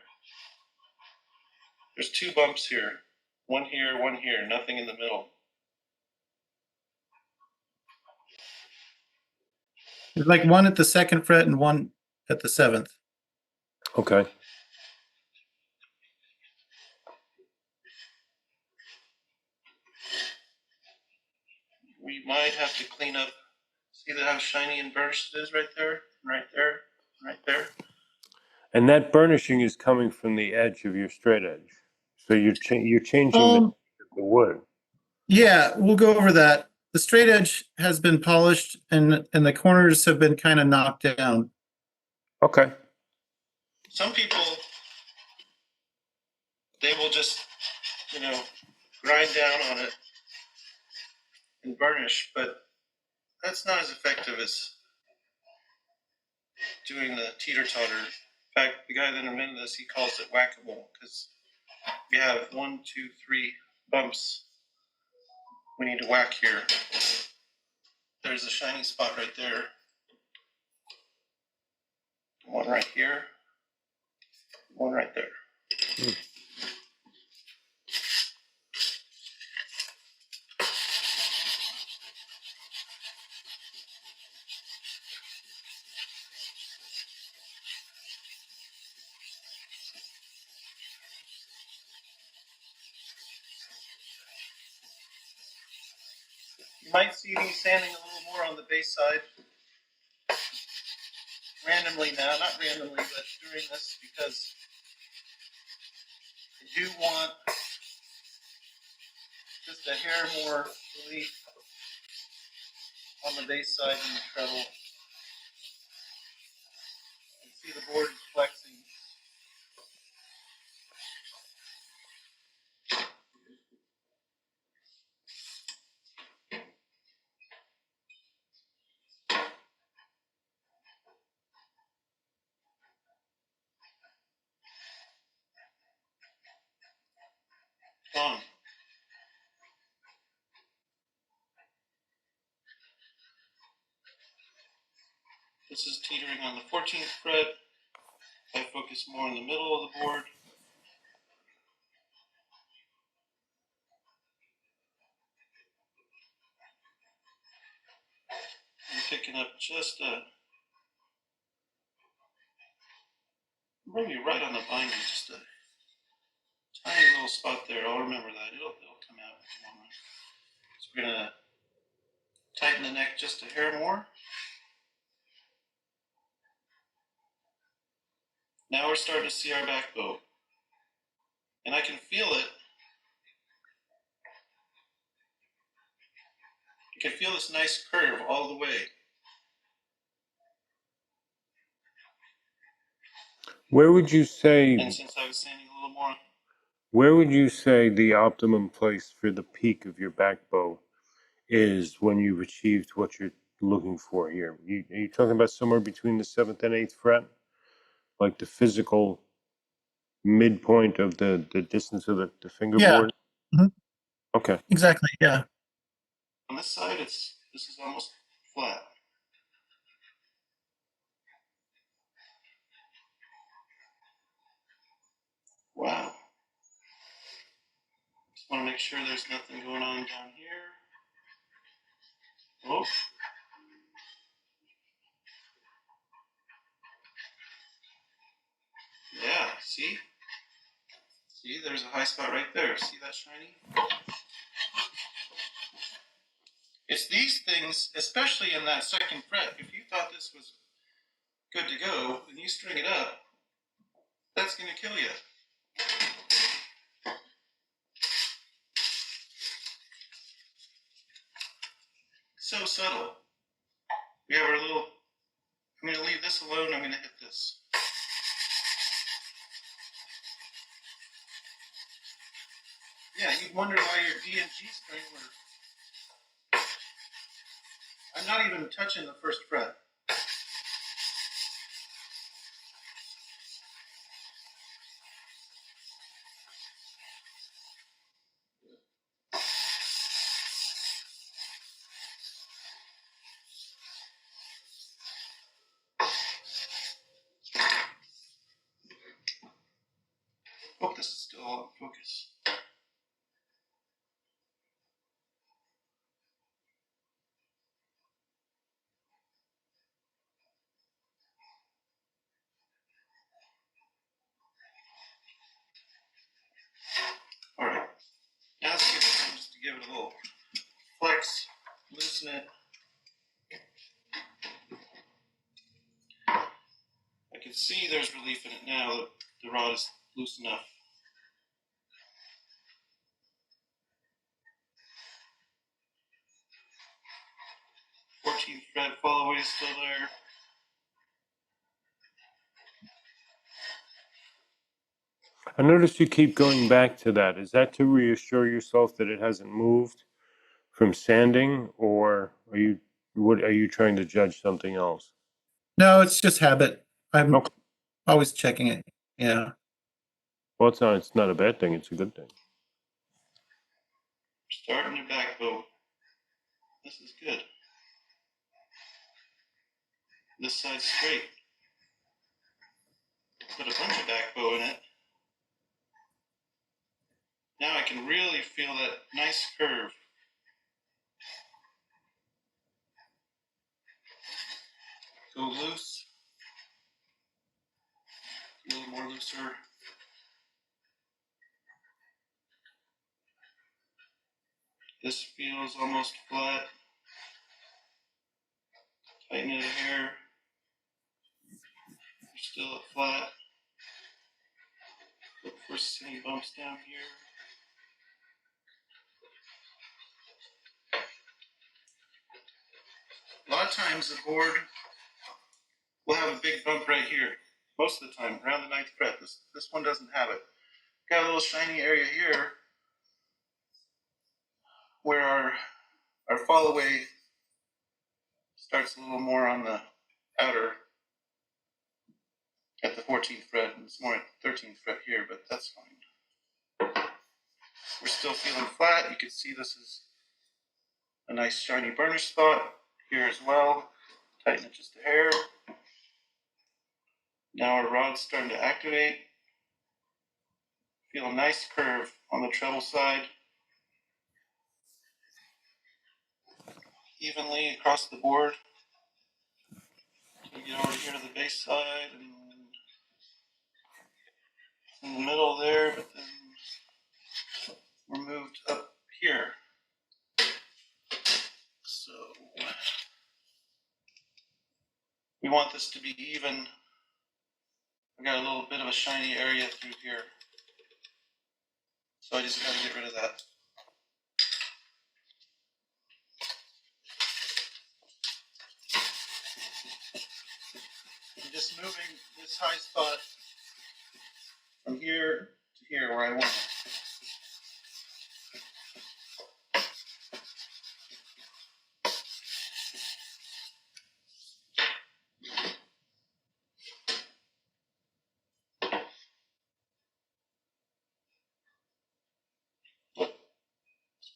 There's two bumps here. One here, nothing in the middle. There's like one at the 2nd fret and one at the 7th. Okay. We might have to clean up. See how shiny and burnished it is right there, right there, right there. And that burnishing is coming from the edge of your straight edge. So you're changing the wood. Yeah, we'll go over that. The straight edge has been polished and the corners have been kind of knocked down. Okay. Some people, they will just, grind down on it and burnish, but that's not as effective as doing the teeter-totter. In fact, the guy that invented this, he calls it whack-a-mole because we have 1, 2, 3 bumps we need to whack here. There's a shiny spot right there. One right here. One right there. You might see me sanding a little more on the base side. Randomly now, not randomly, but during this because I do want just a hair more relief on the base side and the treble. You can see the board is flexing. Gone. This is teetering on the 14th fret. I focus more in the middle of the board. I'm picking up just a. Bring you right on the binder, just a tiny little spot there. I'll remember that. It'll come out in a moment. So we're gonna tighten the neck just a hair more. Now we're starting to see our back bow. And I can feel it. You can feel this nice curve all the way. Where would you say? And since I was sanding a little more, Where would you say the optimum place for the peak of your back bow is when you've achieved what you're looking for here? Are you talking about somewhere between the 7th and 8th fret? Like the physical midpoint of the distance of the fingerboard? Mhm. Okay. Exactly. Yeah. on this side, this is almost flat. Wow. Just want to make sure there's nothing going on down here. Oh. Yeah, see? See, there's a high spot right there. See that shiny? It's these things, especially in that 2nd fret, if you thought this was good to go, and you string it up, that's going to kill you. So subtle. We have our little, I'm going to leave this alone, I'm going to hit this. Yeah, you'd wonder why your D and G string were, I'm not even touching the 1st fret. Hope this is still all in focus. All right, now let's give it time just to give it a little flex, loosen it. I can see there's relief in it now that the rod is loose enough. Fourteenth fret fall away is still there. I noticed you keep going back to that. Is that to reassure yourself that it hasn't moved from sanding, or are you trying to judge something else? No, it's just habit. I'm Okay. always checking it. Yeah. Well, it's not a bad thing. It's a good thing. Starting your back bow. This is good. This side's straight. Put a bunch of back bow in it. Now I can really feel that nice curve. Go loose. A little more looser. This feels almost flat. Tighten it a hair. You're still at flat. Look for any bumps down here. A lot of times the board will have a big bump right here. Most of the time, around the 9th fret. This one doesn't have it. Got a little shiny area here where our fall away starts a little more on the outer at the 14th fret, and it's more at the 13th fret here, but that's fine. We're still feeling flat. You can see this is a nice shiny burnish spot here as well. Tighten it just a hair. Now our rod's starting to activate. Feel a nice curve on the treble side. Evenly across the board. So we get over here to the bass side and in the middle there, but then we're moved up here. So we want this to be even. we got a little bit of a shiny area through here. So I just gotta get rid of that. I'm just moving this high spot from here to here where I want it.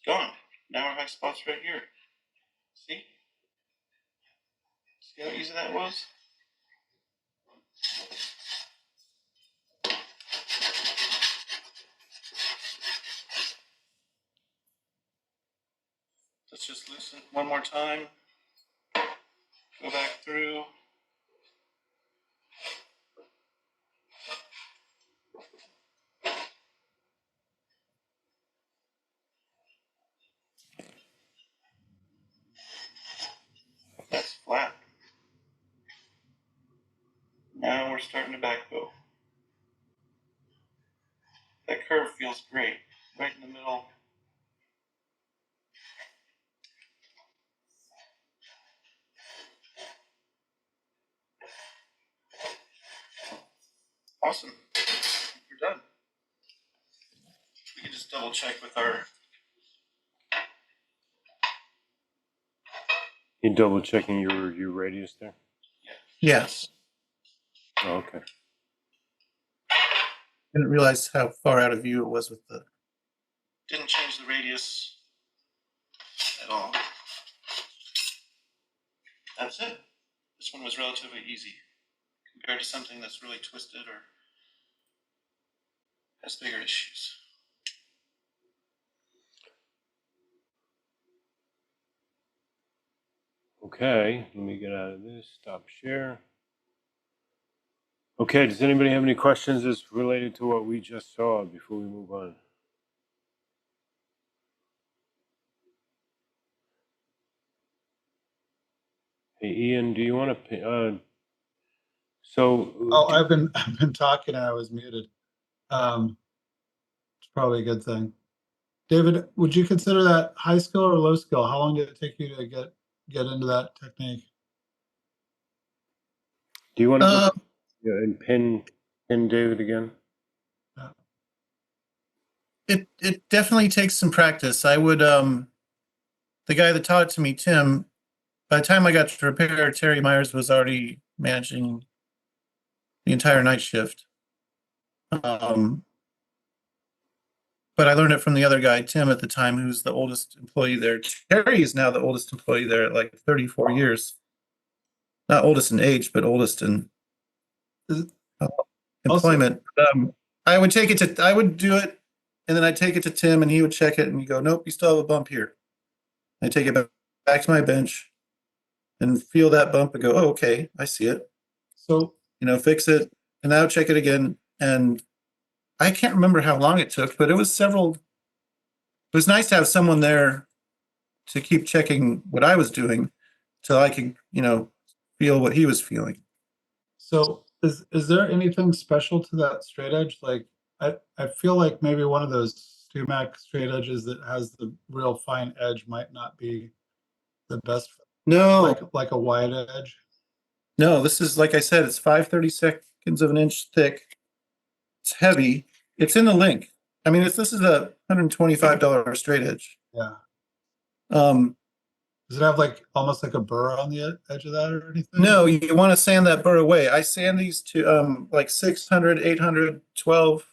Gone. Now our high spot's right here. See? See how easy that was? Let's just loosen one more time. Go back through. That's flat. Now we're starting to back bow. That curve feels great, right in the middle. Awesome. We're done. We can just double check with our. You double checking your radius there? Yes. Oh, okay. Didn't realize how far out of view it was with the. Didn't change the radius at all. That's it. This one was relatively easy compared to something that's really twisted or has bigger issues. Okay, let me get out of this, stop share. Okay, does anybody have any questions as related to what we just saw before we move on? Hey, Ian, do you want to, Oh, I've been talking and I was muted. It's probably a good thing. David, would you consider that high skill or low skill? How long did it take you to get into that technique? do you want to and pin David again? It definitely takes some practice. I would the guy that taught it to me, Tim, by the time I got to repair, Terry Myers was already managing the entire night shift. But I learned it from the other guy, Tim, at the time, who's the oldest employee there. Terry is now the oldest employee there at like 34 years. Not oldest in age, but oldest in employment. I would do it, and then I'd take it to Tim, and he would check it, and he'd go, "Nope, you still have a bump here." I take it back to my bench, and feel that bump, and go, "Oh, okay, I see it." So, Fix it, and I would check it again, and I can't remember how long it took, but it was several. It was nice to have someone there to keep checking what I was doing, till I could, feel what he was feeling. so is there anything special to that straight edge? Like, I feel like maybe one of those Stumac straight edges that has the real fine edge might not be the best. No, Like a wide edge. no, this is, like I said, it's 5/32 of an inch thick. It's heavy. It's in the link. I mean, this is a $125 straight edge. Yeah. Um, Does it have like almost like a burr on the edge of that or anything? no, you want to sand that burr away. I sand these to like 600, 800, 12,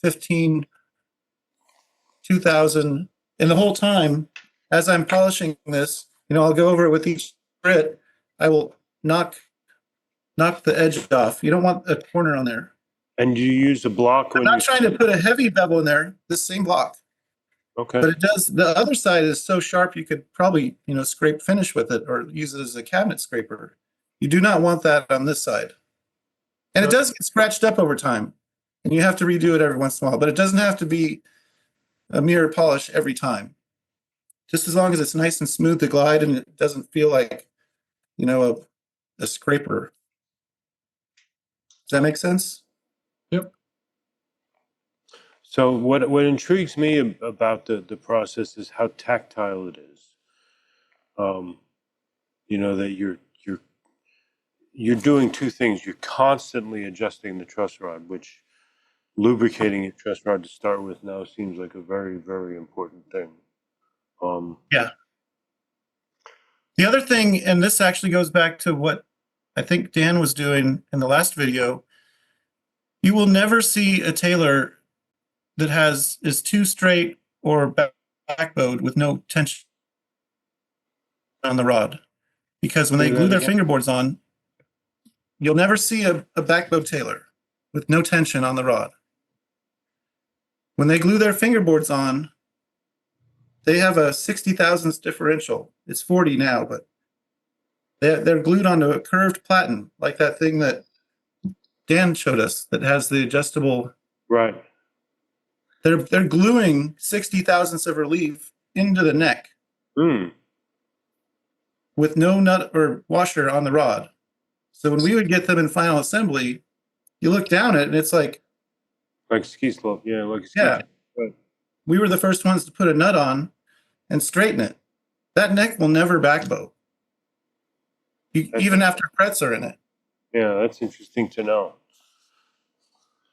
15, 2000. And the whole time, as I'm polishing this, I'll go over it with each grit. I will knock the edge off. You don't want a corner on there. And you use a block I'm when not trying to put a heavy bevel in there, this same block. Okay. But it does, the other side is so sharp you could probably, scrape finish with it or use it as a cabinet scraper. You do not want that on this side. And it does get scratched up over time. And you have to redo it every once in a while. But it doesn't have to be a mirror polish every time. Just as long as it's nice and smooth to glide and it doesn't feel like, a scraper. Does that make sense? So what intrigues me about the process is how tactile it is. That you're doing two things. You're constantly adjusting the truss rod, which lubricating a truss rod to start with now seems like a very, very important thing. Yeah. The other thing, and this actually goes back to what I think Dan was doing in the last video, you will never see a tailor that is too straight or backbowed with no tension on the rod. Because when they Say glue that their again? fingerboards on, you'll never see a backbowed tailor with no tension on the rod. When they glue their fingerboards on, they have a 60 thousandths differential. It's 40 now, but they're glued onto a curved platen, like that thing that Dan showed us that has the adjustable. Right. They're gluing 60 thousandths of relief into the neck with no nut or washer on the rod. So when we would get them in final assembly, you look down at it and it's like ski slope. Yeah, like a ski Yeah. slope. Right. We were the first ones to put a nut on and straighten it. That neck will never backbow, even after frets are in it. Yeah, that's interesting to know.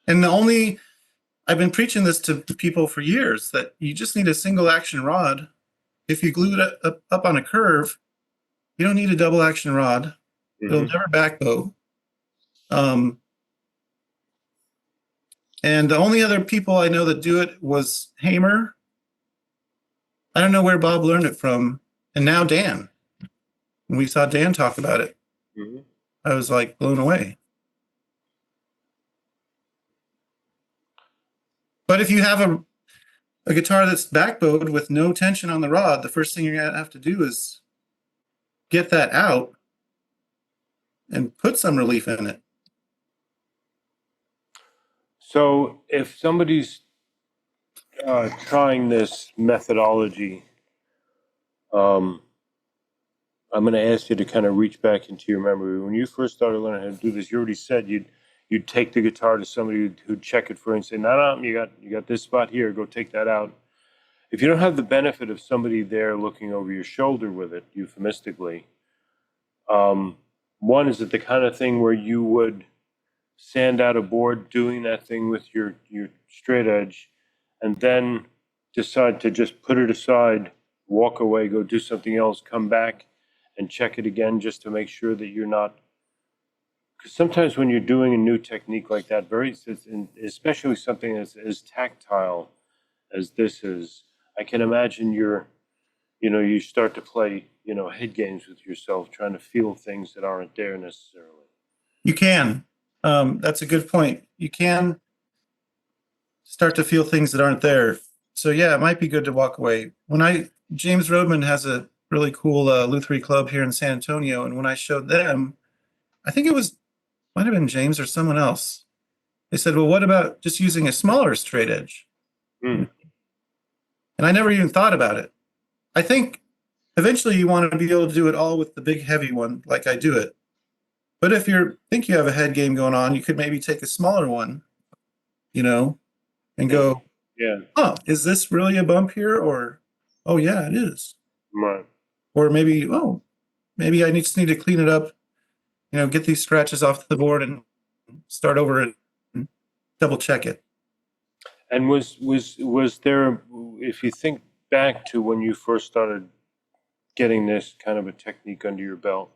And I've been preaching this to people for years, that you just need a single action rod. If you glue it up on a curve, you don't need a double action rod. It'll never backbow. And the only other people I know that do it was Hamer. I don't know where Bob learned it from. And now Dan. When we saw Dan talk about it, I was like blown away. But if you have a guitar that's backbowed with no tension on the rod, the first thing you're going to have to do is get that out and put some relief in it. So if somebody's trying this methodology, I'm going to ask you to kind of reach back into your memory. When you first started learning how to do this, you already said you'd take the guitar to somebody who'd check it for you and say, no, you got this spot here, go take that out. If you don't have the benefit of somebody there looking over your shoulder with it, euphemistically, one, is it the kind of thing where you would sand out a board doing that thing with your straight edge and then decide to just put it aside, walk away, go do something else, come back and check it again just to make sure that you're not, because sometimes when you're doing a new technique like that, especially something that's as tactile as this is, I can imagine you start to play, head games with yourself, trying to feel things that aren't there necessarily. You can. That's a good point. You can start to feel things that aren't there. So yeah, it might be good to walk away. James Rodman has a really cool Lutherie club here in San Antonio, and when I showed them, I think might have been James or someone else. They said, well, what about just using a smaller straight edge? And I never even thought about it. I think eventually you want to be able to do it all with the big heavy one, like I do it. But if you think you have a head game going on, you could maybe take a smaller one, and go, is this really a bump here? Or, oh yeah, it is. Right. Or maybe I just need to clean it up, get these scratches off the board and start over and double check it. And was there, if you think back to when you first started getting this kind of a technique under your belt,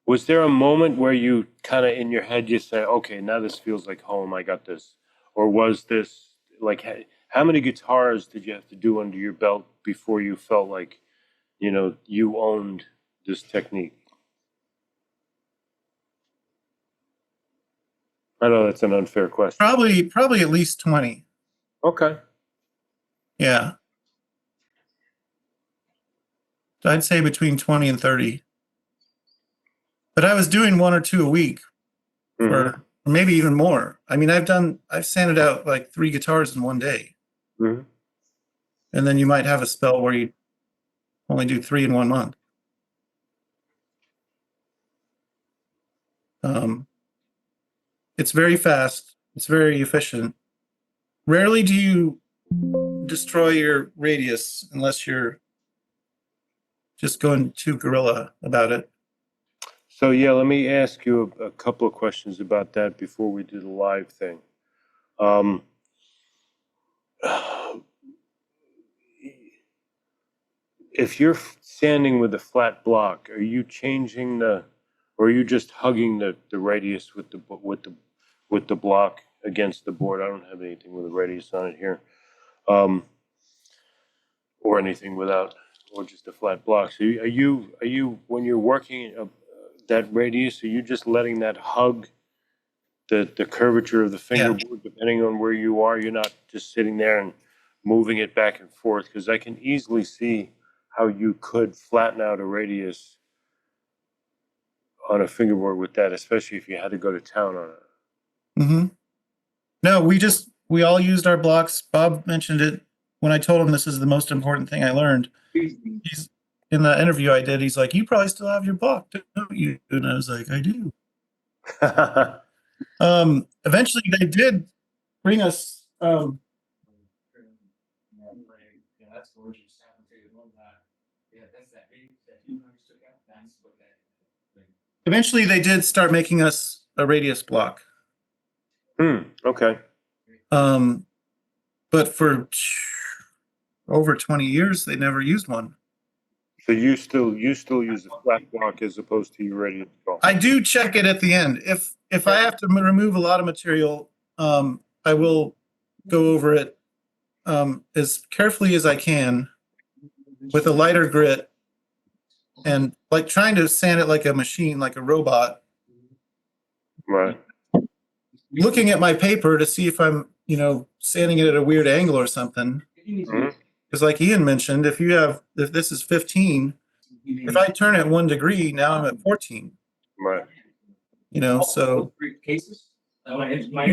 was there a moment where you kind of in your head, you say, okay, now this feels like home, I got this? Or was this like, how many guitars did you have to do under your belt before you felt like, you owned this technique? I know that's an unfair question. Probably at least 20. Okay. Yeah. I'd say between 20 and 30. But I was doing 1 or 2 a week, or maybe even more. I mean, I've sanded out like 3 guitars in one day. And then you might have a spell where you only do 3 in 1 month. It's very fast. It's very efficient. rarely do you destroy your radius unless you're just going too guerrilla about it. So yeah, let me ask you a couple of questions about that before we do the live thing. If you're sanding with a flat block, are you changing or are you just hugging the radius with the block against the board? I don't have anything with a radius on it here, or anything without, or just a flat block. So are you when you're working that radius, are you just letting that hug the curvature of the fingerboard, depending on where you are? You're not just sitting there and moving it back and forth, because I can easily see how you could flatten out a radius on a fingerboard with that, especially if you had to go to town on it. Mm-hmm. No, we all used our blocks. Bob mentioned it when I told him this is the most important thing I learned. He's in the interview I did. He's like, "You probably still have your block, don't you?" And I was like, "I do." Eventually, they did bring us. Eventually, they did start making us a radius block. Okay. But for over 20 years, they never used one. So you still use a flat block as opposed to your radius block? I do check it at the end. If I have to remove a lot of material, I will go over it as carefully as I can with a lighter grit, and like trying to sand it like a machine, like a robot. Right. Looking at my paper to see if I'm, sanding it at a weird angle or something. Mhm. Because like Ian mentioned, if this is 15, if I turn it 1 degree, now I'm at 14. Right. So you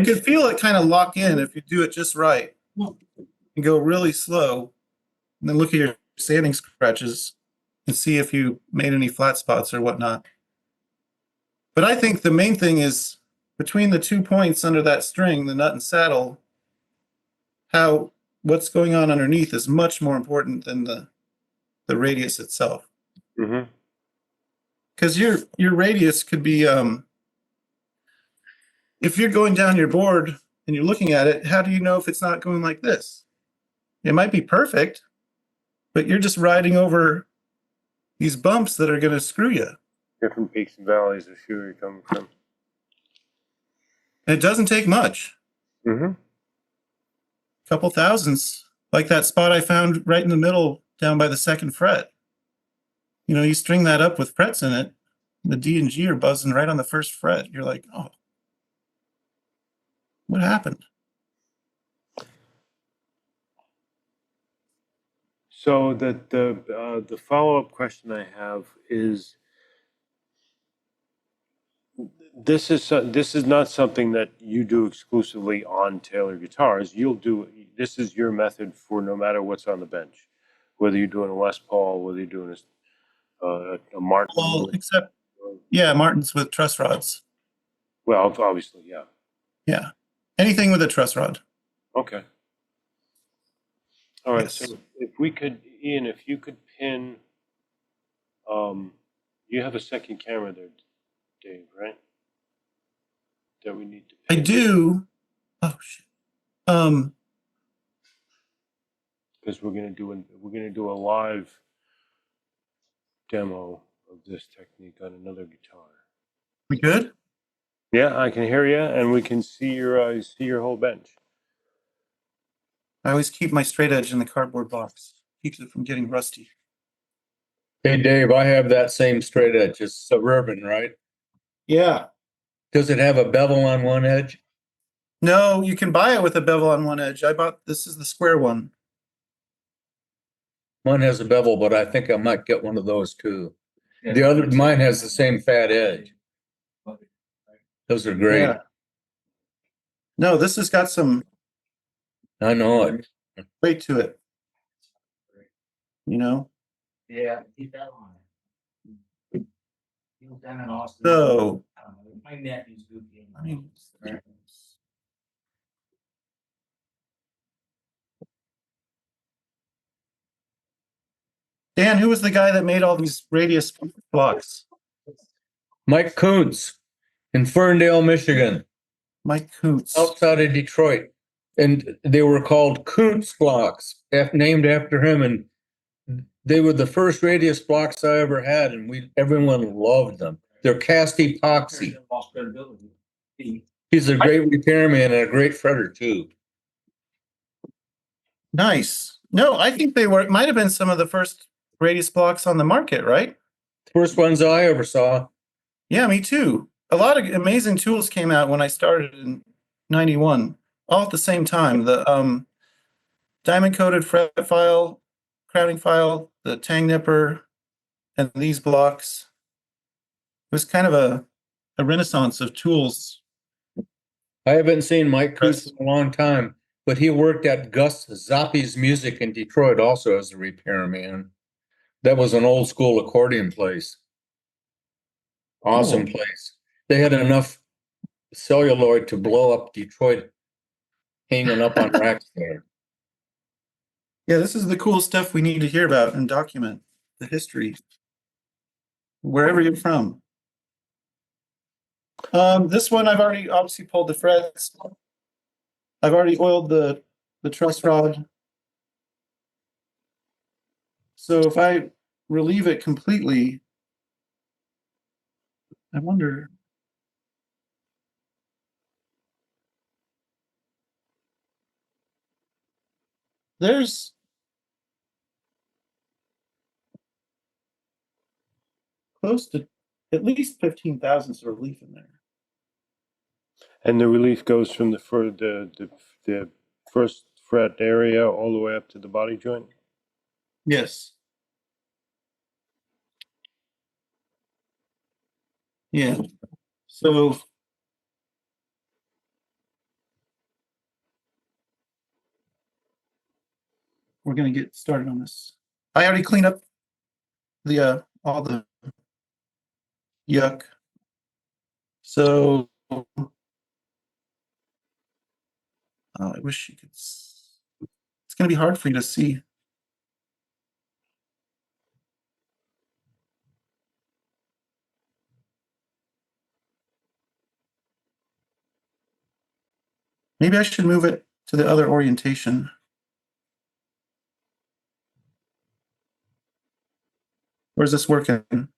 can feel it kind of lock in if you do it just right. And go really slow, and then look at your sanding scratches and see if you made any flat spots or whatnot. But I think the main thing is between the 2 points under that string, the nut and saddle, what's going on underneath is much more important than the radius itself. Mm-hmm. Because your radius could be, if you're going down your board and you're looking at it, how do you know if it's not going like this? It might be perfect, but you're just riding over these bumps that are going to screw you. Different peaks and valleys is where you're coming from. And it doesn't take much. Mm-hmm. Couple thousandths, like that spot I found right in the middle down by the 2nd fret. You string that up with frets in it, the D and G are buzzing right on the 1st fret. You're like, oh, what happened? So the follow-up question I have is, this is not something that you do exclusively on Taylor guitars. This is your method for no matter what's on the bench, whether you're doing a Les Paul, whether you're doing a Martin. Well, except, Martins with truss rods. Well, obviously, yeah. Yeah, anything with a truss rod. Okay. All right. Yes. So if we could, Ian, if you could pin, you have a second camera there, Dave, right? That we need to pin. I do. Oh shit. Because we're gonna do a live demo of this technique on another guitar. We good? Yeah, I can hear you, and we can see your whole bench. I always keep my straight edge in the cardboard box. Keeps it from getting rusty. Hey, Dave, I have that same straight edge. It's Suburban, right? Yeah. Does it have a bevel on one edge? No, you can buy it with a bevel on one edge. This is the square one. Mine has a bevel, but I think I might get one of those too. Mine has the same fat edge. Those are great. Yeah. No, this has got some I know it. weight to it. Yeah, keep that on. He was down in Austin. So, My nephew's goofy. I mean, Dan, who was the guy that made all these radius blocks? Mike Kuntz in Ferndale, Michigan, Mike Coots. outside of Detroit. And they were called Kuntz blocks, named after him. And they were the first radius blocks I ever had, and everyone loved them. They're cast epoxy. Lost credibility. He's a great repairman and a great fretter too. Nice. No, I think they were, might have been some of the first radius blocks on the market, right? First ones I ever saw. Yeah, me too. A lot of amazing tools came out when I started in 91, all at the same time. The diamond coated fret file, crowning file, the tang nipper, and these blocks. It was kind of a renaissance of tools. I haven't seen Mike Kuntz in a long time, but he worked at Gus Zappi's Music in Detroit also as a repairman. That was an old school accordion place. Awesome place. They had enough celluloid to blow up Detroit, hanging up on racks there. Yeah, this is the cool stuff we need to hear about and document the history, wherever you're from. This one I've already obviously pulled the frets. I've already oiled the truss rod. So if I relieve it completely, I wonder. There's close to at least 15 thousandths of relief in there. And the relief goes from the first fret area all the way up to the body joint? Yes. Yeah. So we're going to get started on this. I already cleaned up the all the yuck. So I wish you could. It's going to be hard for you to see. Maybe I should move it to the other orientation. Or is this working?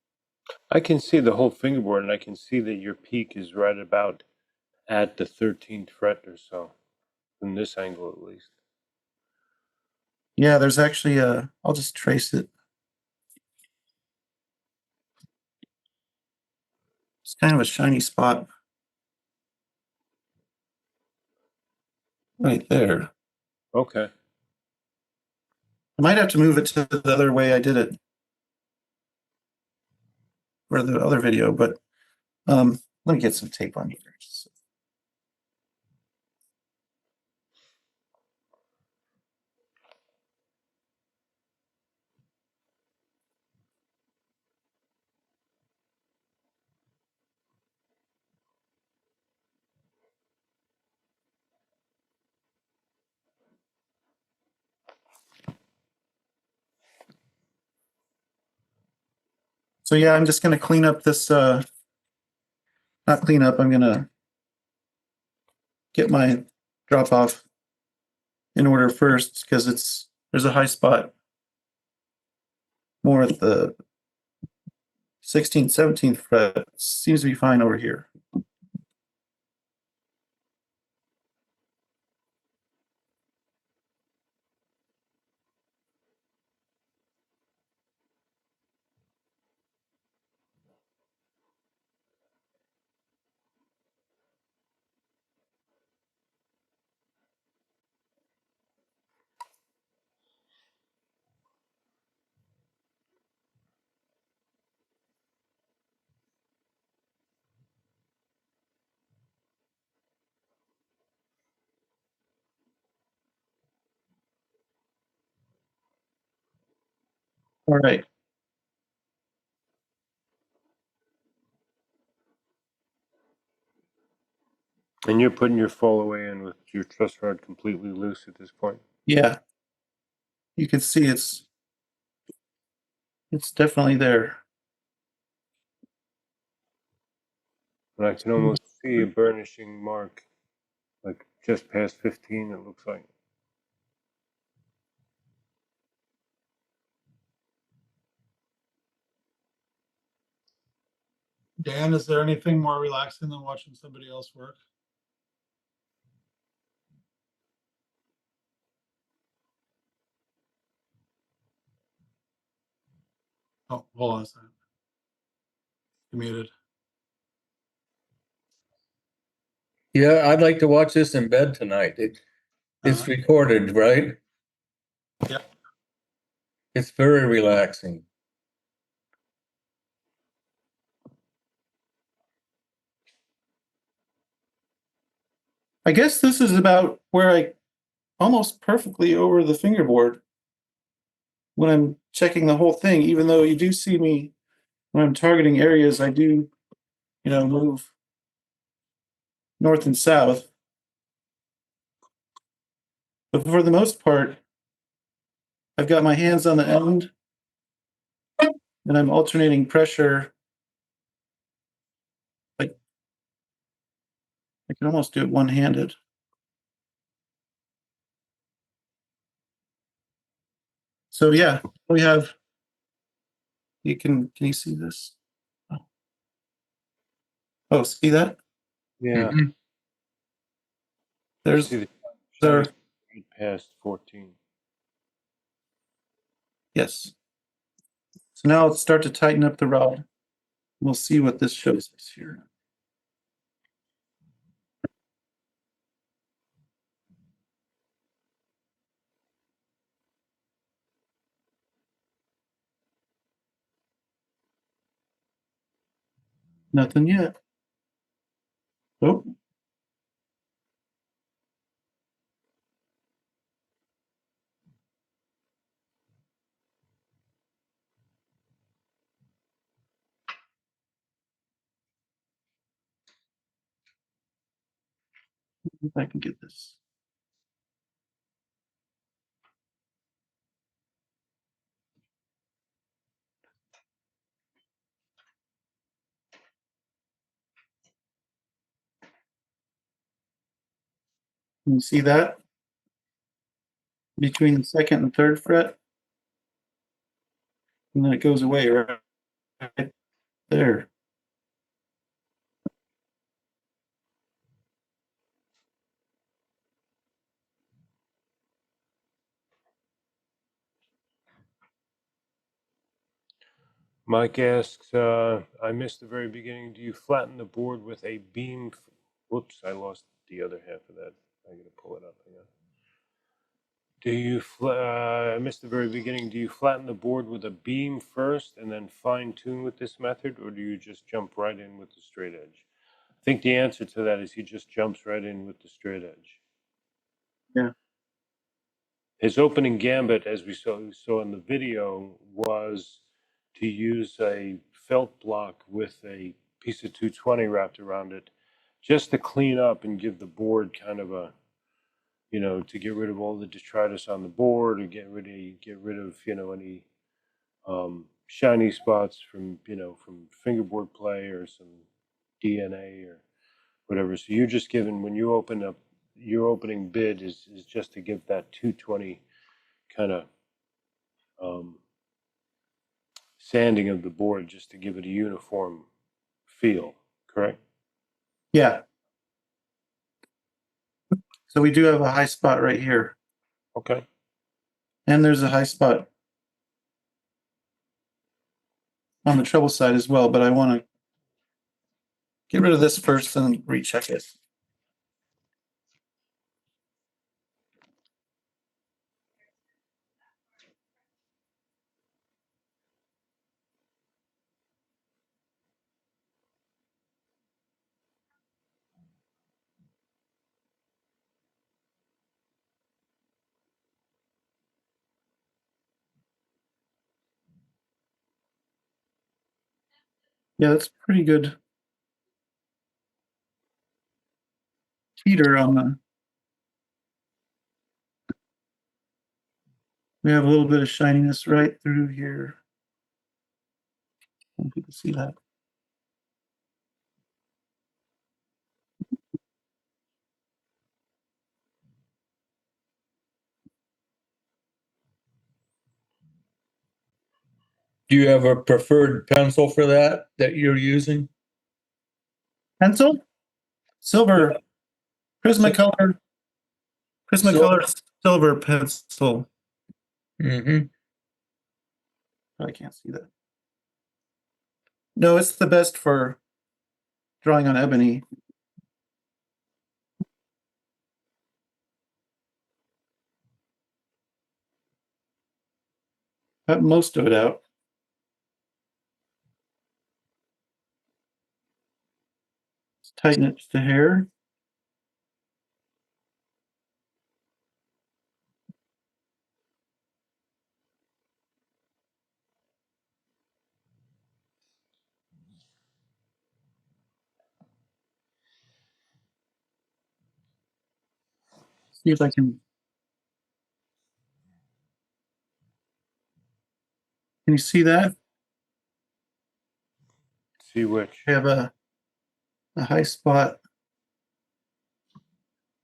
I can see the whole fingerboard, and I can see that your peak is right about at the 13th fret or so, from this angle at least. Yeah, there's actually I'll just trace it. It's kind of a shiny spot. Right there. Okay. I might have to move it to the other way I did it. For the other video, but let me get some tape on here. So yeah, I'm just going to clean up this, not clean up, I'm going to get my drop off in order first because there's a high spot more at the 16th, 17th fret. Seems to be fine over here. All right. And you're putting your fall away in with your truss rod completely loose at this point? Yeah. You can see it's It's definitely there. And I can almost see a burnishing mark, like just past 15, it looks like. Dan, is there anything more relaxing than watching somebody else work? Oh, hold on a second. You're muted. Yeah, I'd like to watch this in bed tonight. It's Uh-huh. recorded, right? Yep. It's very relaxing. I guess this is about where I almost perfectly over the fingerboard when I'm checking the whole thing, even though you do see me when I'm targeting areas, I do, move north and south. But for the most part, I've got my hands on the end and I'm alternating pressure. Like I can almost do it one-handed. So yeah, we have, can you see this? Oh, see that? Yeah. Mhm. There's See the our, past 14. yes. So now let's start to tighten up the rod. We'll see what this shows us here. Nothing yet. Oh. If I can get this. Can you see that? Between the second and third fret. And then it goes away right there. Mike asks, I missed the very beginning. Do you flatten the board with a beam? Whoops, I lost the other half of that. I gotta pull it up again. Do you, I missed the very beginning. Do you flatten the board with a beam first and then fine tune with this method, or do you just jump right in with the straight edge? I think the answer to that is he just jumps right in with the straight edge. Yeah. His opening gambit, as we saw in the video, was to use a felt block with a piece of 220 wrapped around it, just to clean up and give the board kind of a, to get rid of all the detritus on the board, or get rid of any shiny spots from from fingerboard play or some DNA or whatever. So you're just giving, when you open up, your opening bid is just to give that 220 kind of sanding of the board, just to give it a uniform feel, correct? Yeah. So we do have a high spot right here. Okay. And there's a high spot on the treble side as well, but I want to get rid of this first and recheck it. Yeah, that's pretty good heater on the. We have a little bit of shininess right through here. want people to see that. Do you have a preferred pencil for that you're using? Pencil, silver, Prismacolor, silver pencil. Mm-hmm. I can't see that. No, it's the best for drawing on ebony. Got most of it out. Let's tighten it just a hair. See if I can. Can you see that? See which? I have a high spot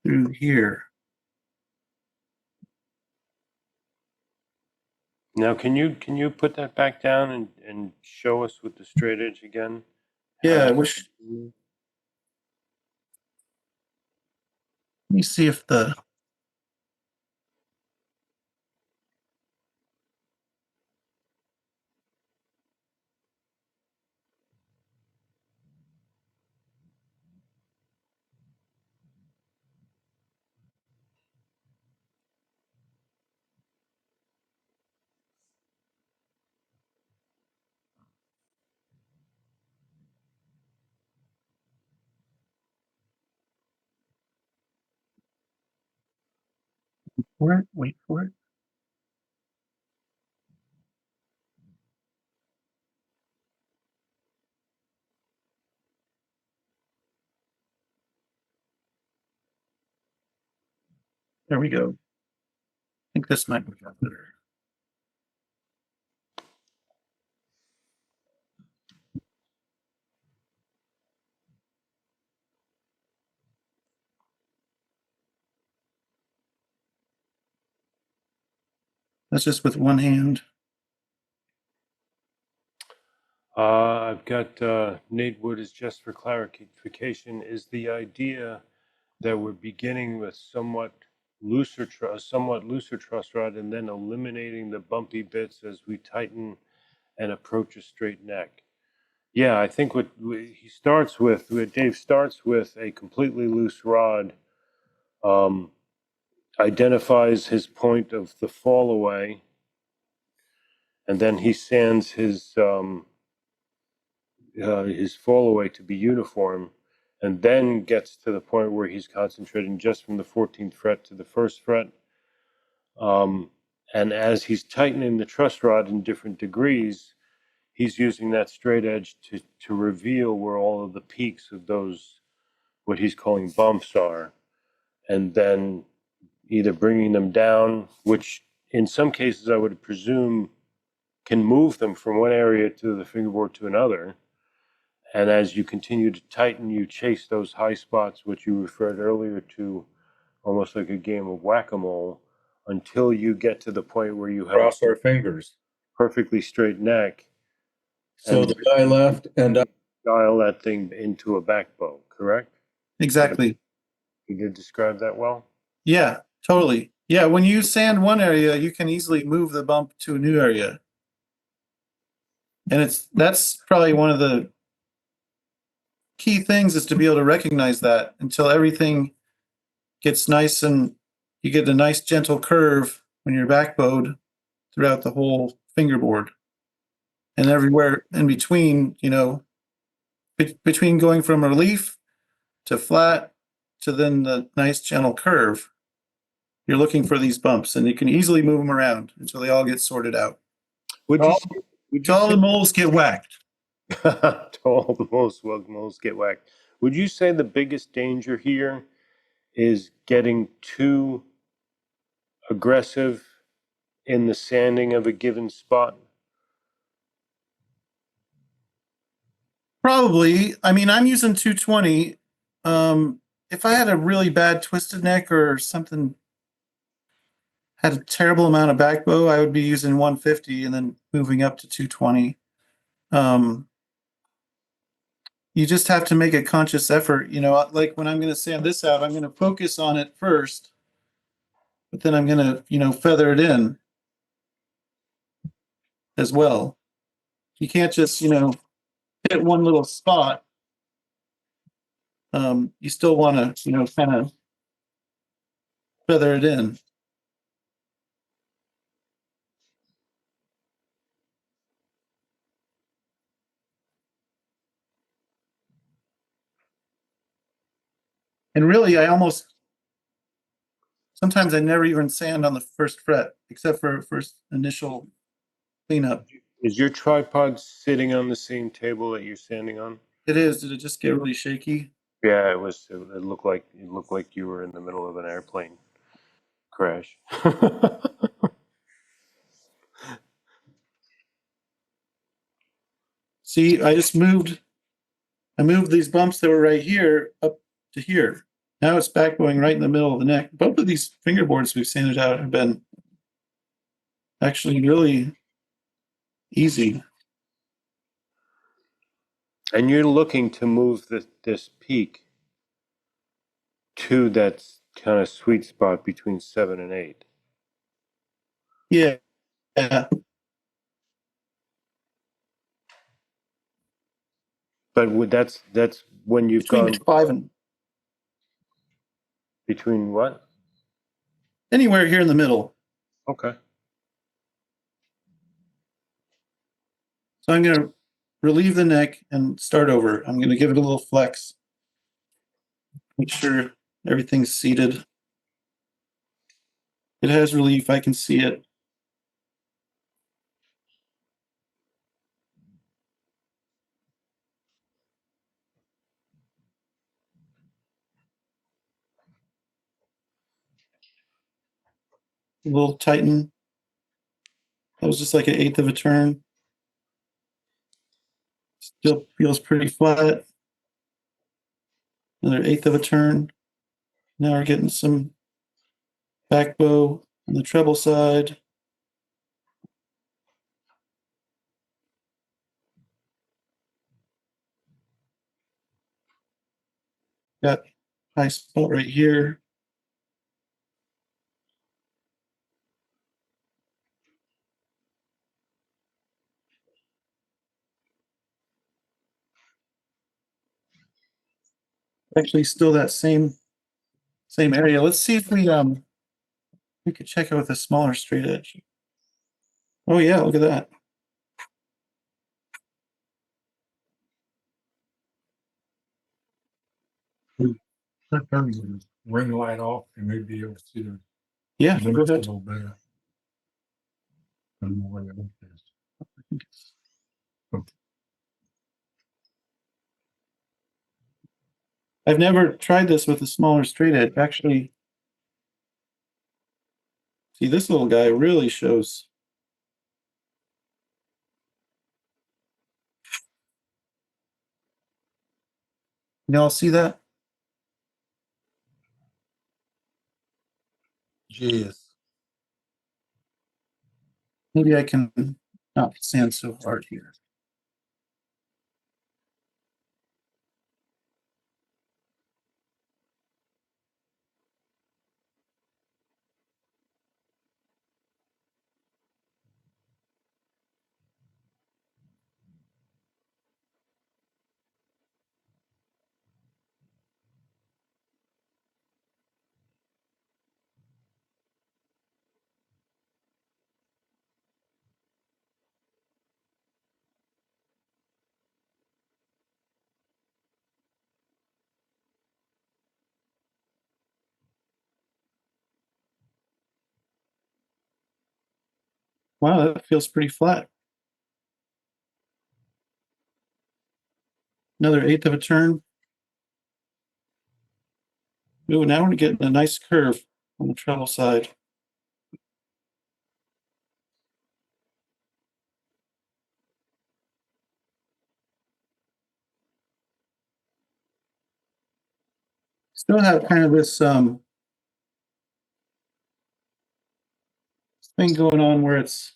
through here. Now, can you put that back down and show us with the straight edge again? Yeah, I wish. Let me see if the. Wait for it. There we go. I think this might be better. That's just with one hand. I've got Nate Wood is just for clarification. Is the idea that we're beginning with somewhat looser truss rod and then eliminating the bumpy bits as we tighten and approach a straight neck? Yeah, I think Dave starts with a completely loose rod, identifies his point of the fall away, and then he sands his fall away to be uniform, and then gets to the point where he's concentrating just from the 14th fret to the 1st fret. And as he's tightening the truss rod in different degrees, he's using that straight edge to reveal where all of the peaks of those, what he's calling bumps are, and then either bringing them down, which in some cases I would presume can move them from one area to the fingerboard to another. And as you continue to tighten, you chase those high spots, which you referred earlier to, almost like a game of whack-a-mole, until you get to the point where you have Cross our fingers. perfectly straight neck. So and the guy left and dial that thing into a back bow, correct? Exactly. You did describe that well? Yeah, totally. Yeah, when you sand one area, you can easily move the bump to a new area. And that's probably one of the key things, is to be able to recognize that until everything gets nice and you get a nice gentle curve when you're back bowed throughout the whole fingerboard. And everywhere in between, between going from relief to flat to then the nice gentle curve, you're looking for these bumps, and you can easily move them around until they all get sorted out. All the moles get whacked. All the moles get whacked. Would you say the biggest danger here is getting too aggressive in the sanding of a given spot? Probably. I mean, I'm using 220. If I had a really bad twisted neck or something had a terrible amount of back bow, I would be using 150 and then moving up to 220. You just have to make a conscious effort. You know, like when I'm going to sand this out, I'm going to focus on it first, but then I'm going to, you know, feather it in as well. You can't just, you know, hit one little spot. You still want to, you know, kind of feather it in. And really, sometimes I never even sand on the first fret, except for first initial cleanup. Is your tripod sitting on the same table that you're standing on? It is. Did it just get really shaky? Yeah, it was. It looked like you were in the middle of an airplane crash. See, I moved these bumps that were right here up to here. Now it's back going right in the middle of the neck. Both of these fingerboards we've sanded out have been actually really easy. And you're looking to move this peak to that kind of sweet spot between 7 and 8. Yeah. Yeah. But that's when you've Between gone 5 and between what? anywhere here in the middle. Okay. So I'm going to relieve the neck and start over. I'm going to give it a little flex. Make sure everything's seated. It has relief. I can see it. A little tighten. That was just like an eighth of a turn. Still feels pretty flat. Another eighth of a turn. Now we're getting some back bow on the treble side. Got high spot right here. Actually still that same area. Let's see if we could check it with a smaller straight edge. Oh yeah, look at that. That turns the ring light off and we'd be able to see the Yeah, go limits a ahead. little better. And more like this. I've never tried this with a smaller straight edge. Actually, see this little guy really shows. Y'all see that? Jeez. Maybe I can not sand so hard here. Wow, that feels pretty flat. Another eighth of a turn. Ooh, now we're getting a nice curve on the treble side. Still have kind of this thing going on where it's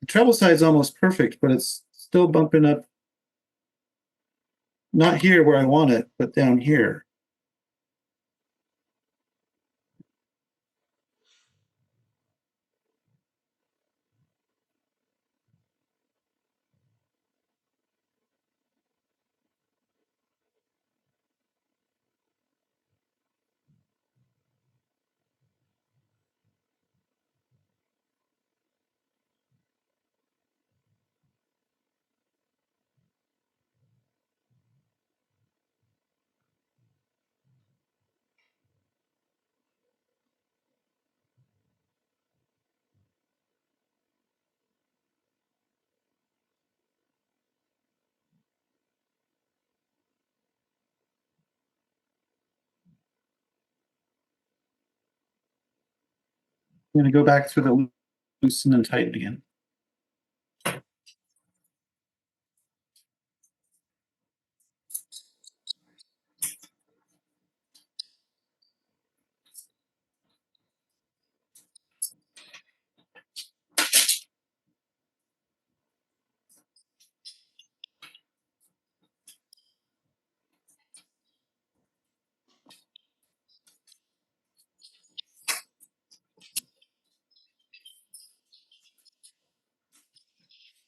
the treble side's almost perfect, but it's still bumping up. Not here where I want it, but down here. I'm going to go back through the loosen and tighten again.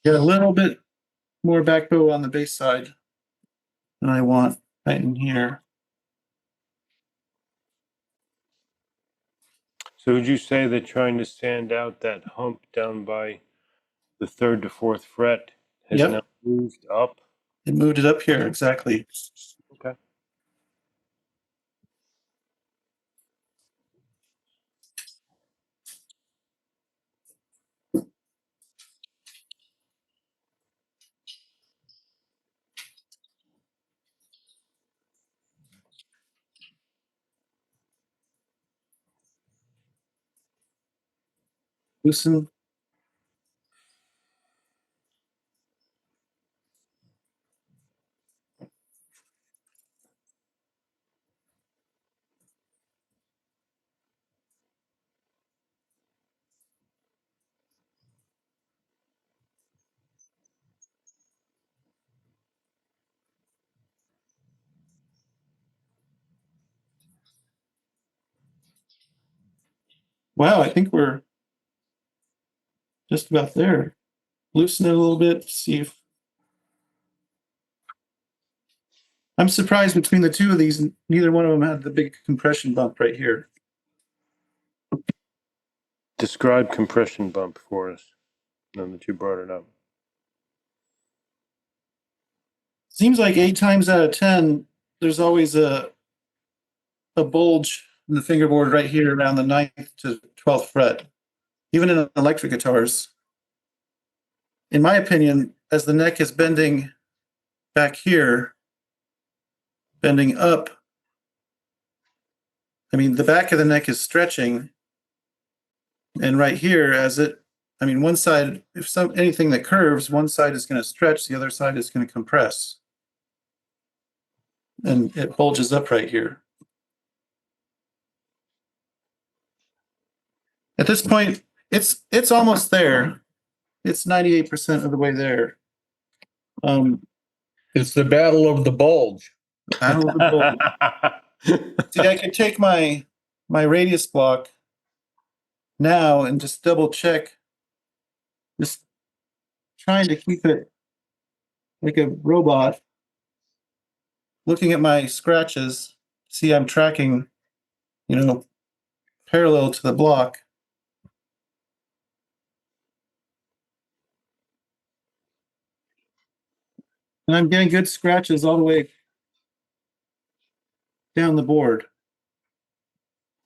Get a little bit more back bow on the bass side than I want right in here. So would you say that trying to sand out that hump down by the 3rd to 4th fret has Yep. now moved up? It moved it up here, exactly. Okay. Loosen. Wow, I think we're just about there. Loosen it a little bit, see if. I'm surprised between the two of these, neither one of them had the big compression bump right here. Describe compression bump for us, now that you brought it up. Seems like 8 times out of 10, there's always a bulge in the fingerboard right here around the 9th to 12th fret, even in electric guitars. In my opinion, as the neck is bending back here, bending up, I mean, the back of the neck is stretching. And right here, one side, if anything that curves, one side is going to stretch, the other side is going to compress. And it bulges up right here. At this point, it's almost there. It's 98% of the way there. It's the battle of the bulge. Battle of the bulge. See, I could take my radius block now and just double check, just trying to keep it like a robot, looking at my scratches, see I'm tracking, parallel to the block. And I'm getting good scratches all the way down the board.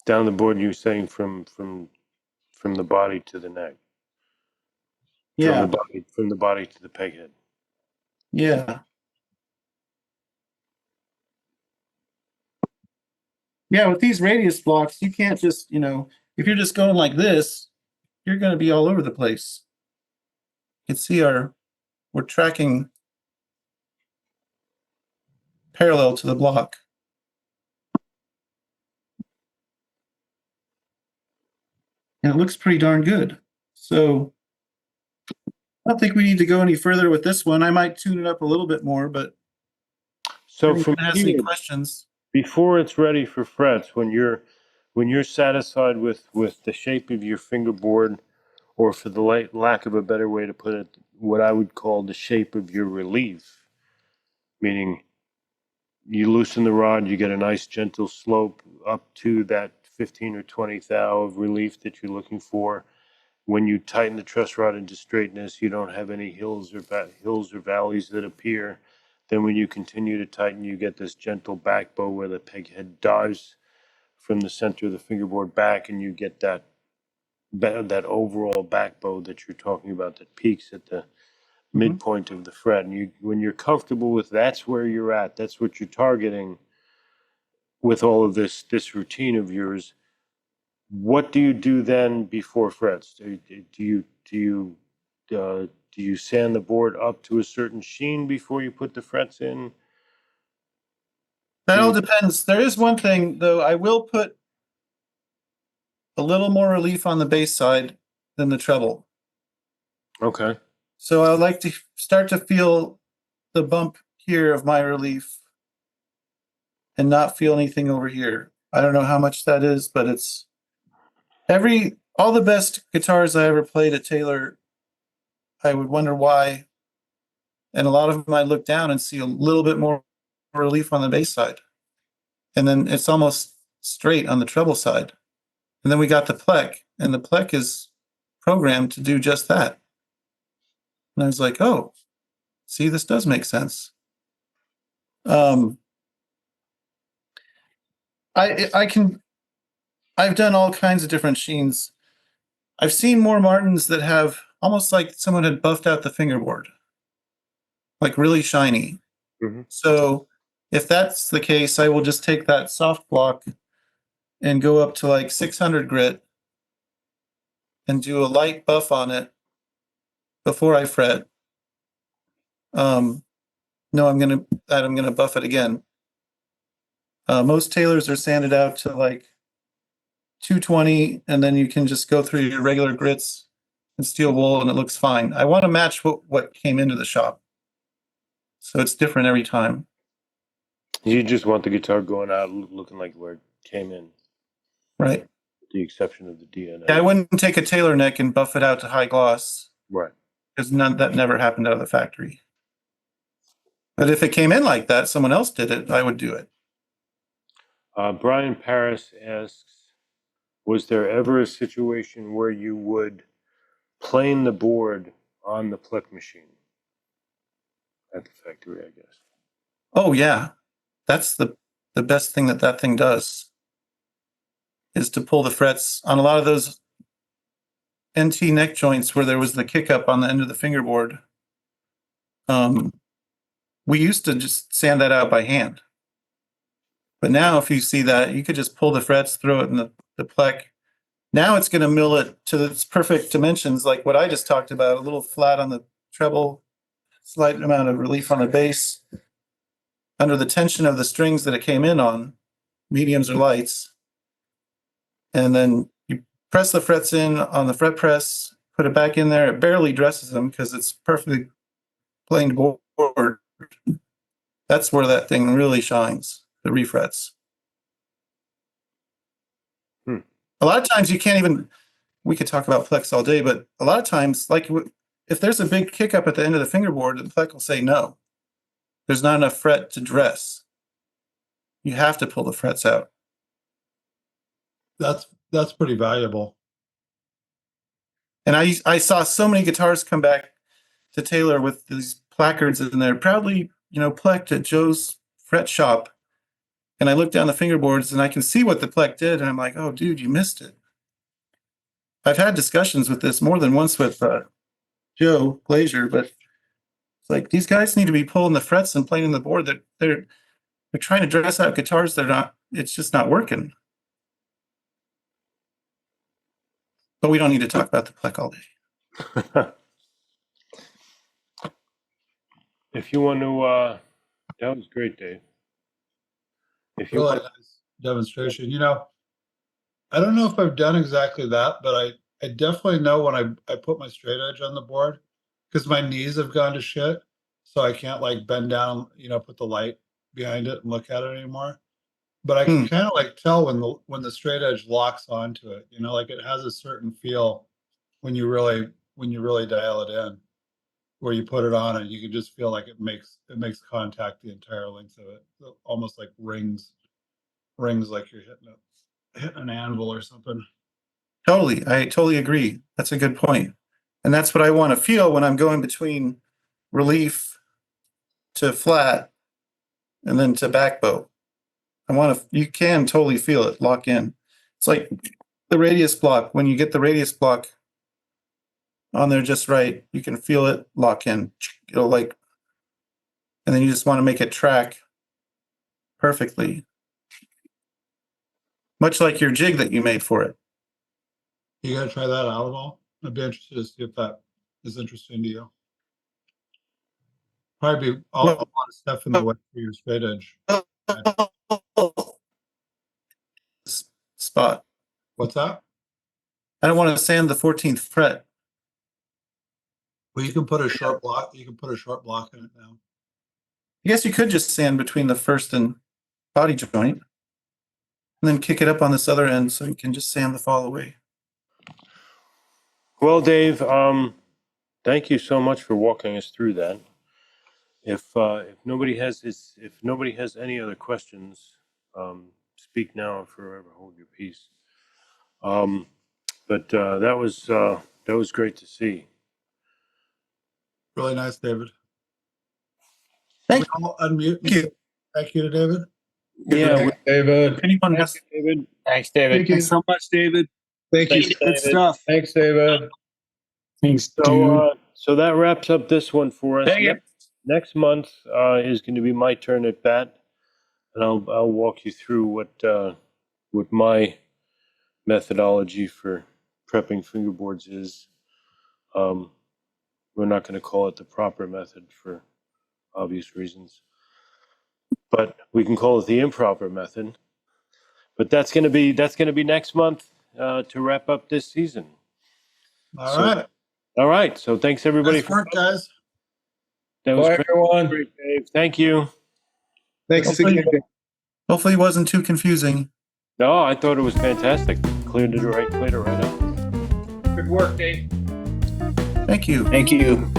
Down the board, you're saying from the body to the neck. Yeah. From the body to the peg head. Yeah. Yeah, with these radius blocks, you can't just, if you're just going like this, you're going to be all over the place. You can see we're tracking parallel to the block. And it looks pretty darn good. So I don't think we need to go any further with this one. I might tune it up a little bit more, but So if from anyone has any here, questions. before it's ready for frets, when you're satisfied with the shape of your fingerboard, or for the lack of a better way to put it, what I would call the shape of your relief, meaning you loosen the rod, you get a nice gentle slope up to that 15 or 20 thou of relief that you're looking for. When you tighten the truss rod into straightness, you don't have any hills or valleys that appear. Then when you continue to tighten, you get this gentle back bow where the peg head dives from the center of the fingerboard back, and you get that overall back bow that you're talking about that peaks at the midpoint of the fret. And when you're comfortable with that's where you're at, that's what you're targeting with all of this routine of yours. What do you do then before frets? Do you sand the board up to a certain sheen before you put the frets in? That all depends. There is one thing, though. I will put a little more relief on the bass side than the treble. Okay. So I would like to start to feel the bump here of my relief and not feel anything over here. I don't know how much that is, but it's all the best guitars I ever played at Taylor, I would wonder why. And a lot of them I look down and see a little bit more relief on the bass side. And then it's almost straight on the treble side. And then we got the plec, and the plec is programmed to do just that. And I was like, oh, see, this does make sense. I've done all kinds of different sheens. I've seen more Martins that have almost like someone had buffed out the fingerboard, like really shiny. Mhm. So if that's the case, I will just take that soft block and go up to like 600 grit and do a light buff on it before I fret. No, I'm gonna buff it again. Most tailors are sanded out to like 220, and then you can just go through your regular grits and steel wool, and it looks fine. I want to match what came into the shop, so it's different every time. You just want the guitar going out looking like where it came in, Right. with the exception of the DNA. Yeah, I wouldn't take a Taylor neck and buff it out to high gloss, Right. because that never happened out of the factory. But if it came in like that, someone else did it, I would do it. Brian Paris asks, was there ever a situation where you would plane the board on the plec machine at the factory, I guess? Oh yeah, that's the best thing that thing does, is to pull the frets on a lot of those NT neck joints where there was the kick up on the end of the fingerboard. We used to just sand that out by hand. But now if you see that, you could just pull the frets, throw it in the plec. Now it's going to mill it to its perfect dimensions, like what I just talked about, a little flat on the treble, slight amount of relief on the bass, under the tension of the strings that it came in on, mediums or lights. And then you press the frets in on the fret press, put it back in there. It barely dresses them because it's perfectly planed board. That's where that thing really shines, the refrets. A lot of times you can't even, we could talk about plex all day, but a lot of times, like if there's a big kick up at the end of the fingerboard, the plec will say no. There's not enough fret to dress. You have to pull the frets out. That's pretty valuable. And I saw so many guitars come back to Taylor with these placards in there, proudly, plecked at Joe's fret shop. And I look down the fingerboards and I can see what the plec did. And I'm like, oh, dude, you missed it. I've had discussions with this more than once with Joe Glazier, but it's like these guys need to be pulling the frets and playing the board. That they're trying to dress out guitars. They're not. It's just not working. But we don't need to talk about the plec all day. If you want to, that was great, Dave. if you Really want, nice demonstration. You know, I don't know if I've done exactly that, but I definitely know when I put my straight edge on the board because my knees have gone to shit. So I can't like bend down, you know, put the light behind it and look at it anymore. But I can kind of like tell when the straight edge locks onto it, you know, like it has a certain feel when you really dial it in, where you put it on and you can just feel like it makes contact the entire length of it. So almost like rings like you're hitting an anvil or something. Totally. I totally agree. That's a good point. And that's what I want to feel when I'm going between relief to flat and then to back bow. You can totally feel it lock in. It's like the radius block. When you get the radius block on there just right, you can feel it lock in. It'll like, and then you just want to make it track perfectly. Much like your jig that you made for it. You gotta try that out at all. I'd be interested to see if that is interesting to you. Probably be a lot of stuff in the way for your straight edge. Spot. What's that? I don't want to sand the 14th fret. Well, you can put a short block. You can put a short block in it now. I guess you could just sand between the first and body joint, and then kick it up on this other end so you can just sand the fall away. well, Dave, thank you so much for walking us through that. If nobody has any other questions, speak now or forever hold your peace. But that was great to see. Really nice, David. Thank I'll unmute. you. Thank you to David. Yeah, David. Anyone has David. Thanks, David. Thanks so much, David. Thank you. Good stuff. Thanks, David. Thanks, dude. So that wraps up this one for us. Dang it. Next month is going to be my turn at bat, and I'll walk you through what my methodology for prepping fingerboards is. We're not going to call it the proper method for obvious reasons, but we can call it the improper method. But that's going to be next month to wrap up this season. All right. All right. So thanks everybody Nice work, guys. That was Bye, great. everyone. Great, Dave. Thank you. Thanks again. Hopefully it wasn't too confusing. No, I thought it was fantastic. Cleared it right up. Good work, Dave. Thank you. Thank you.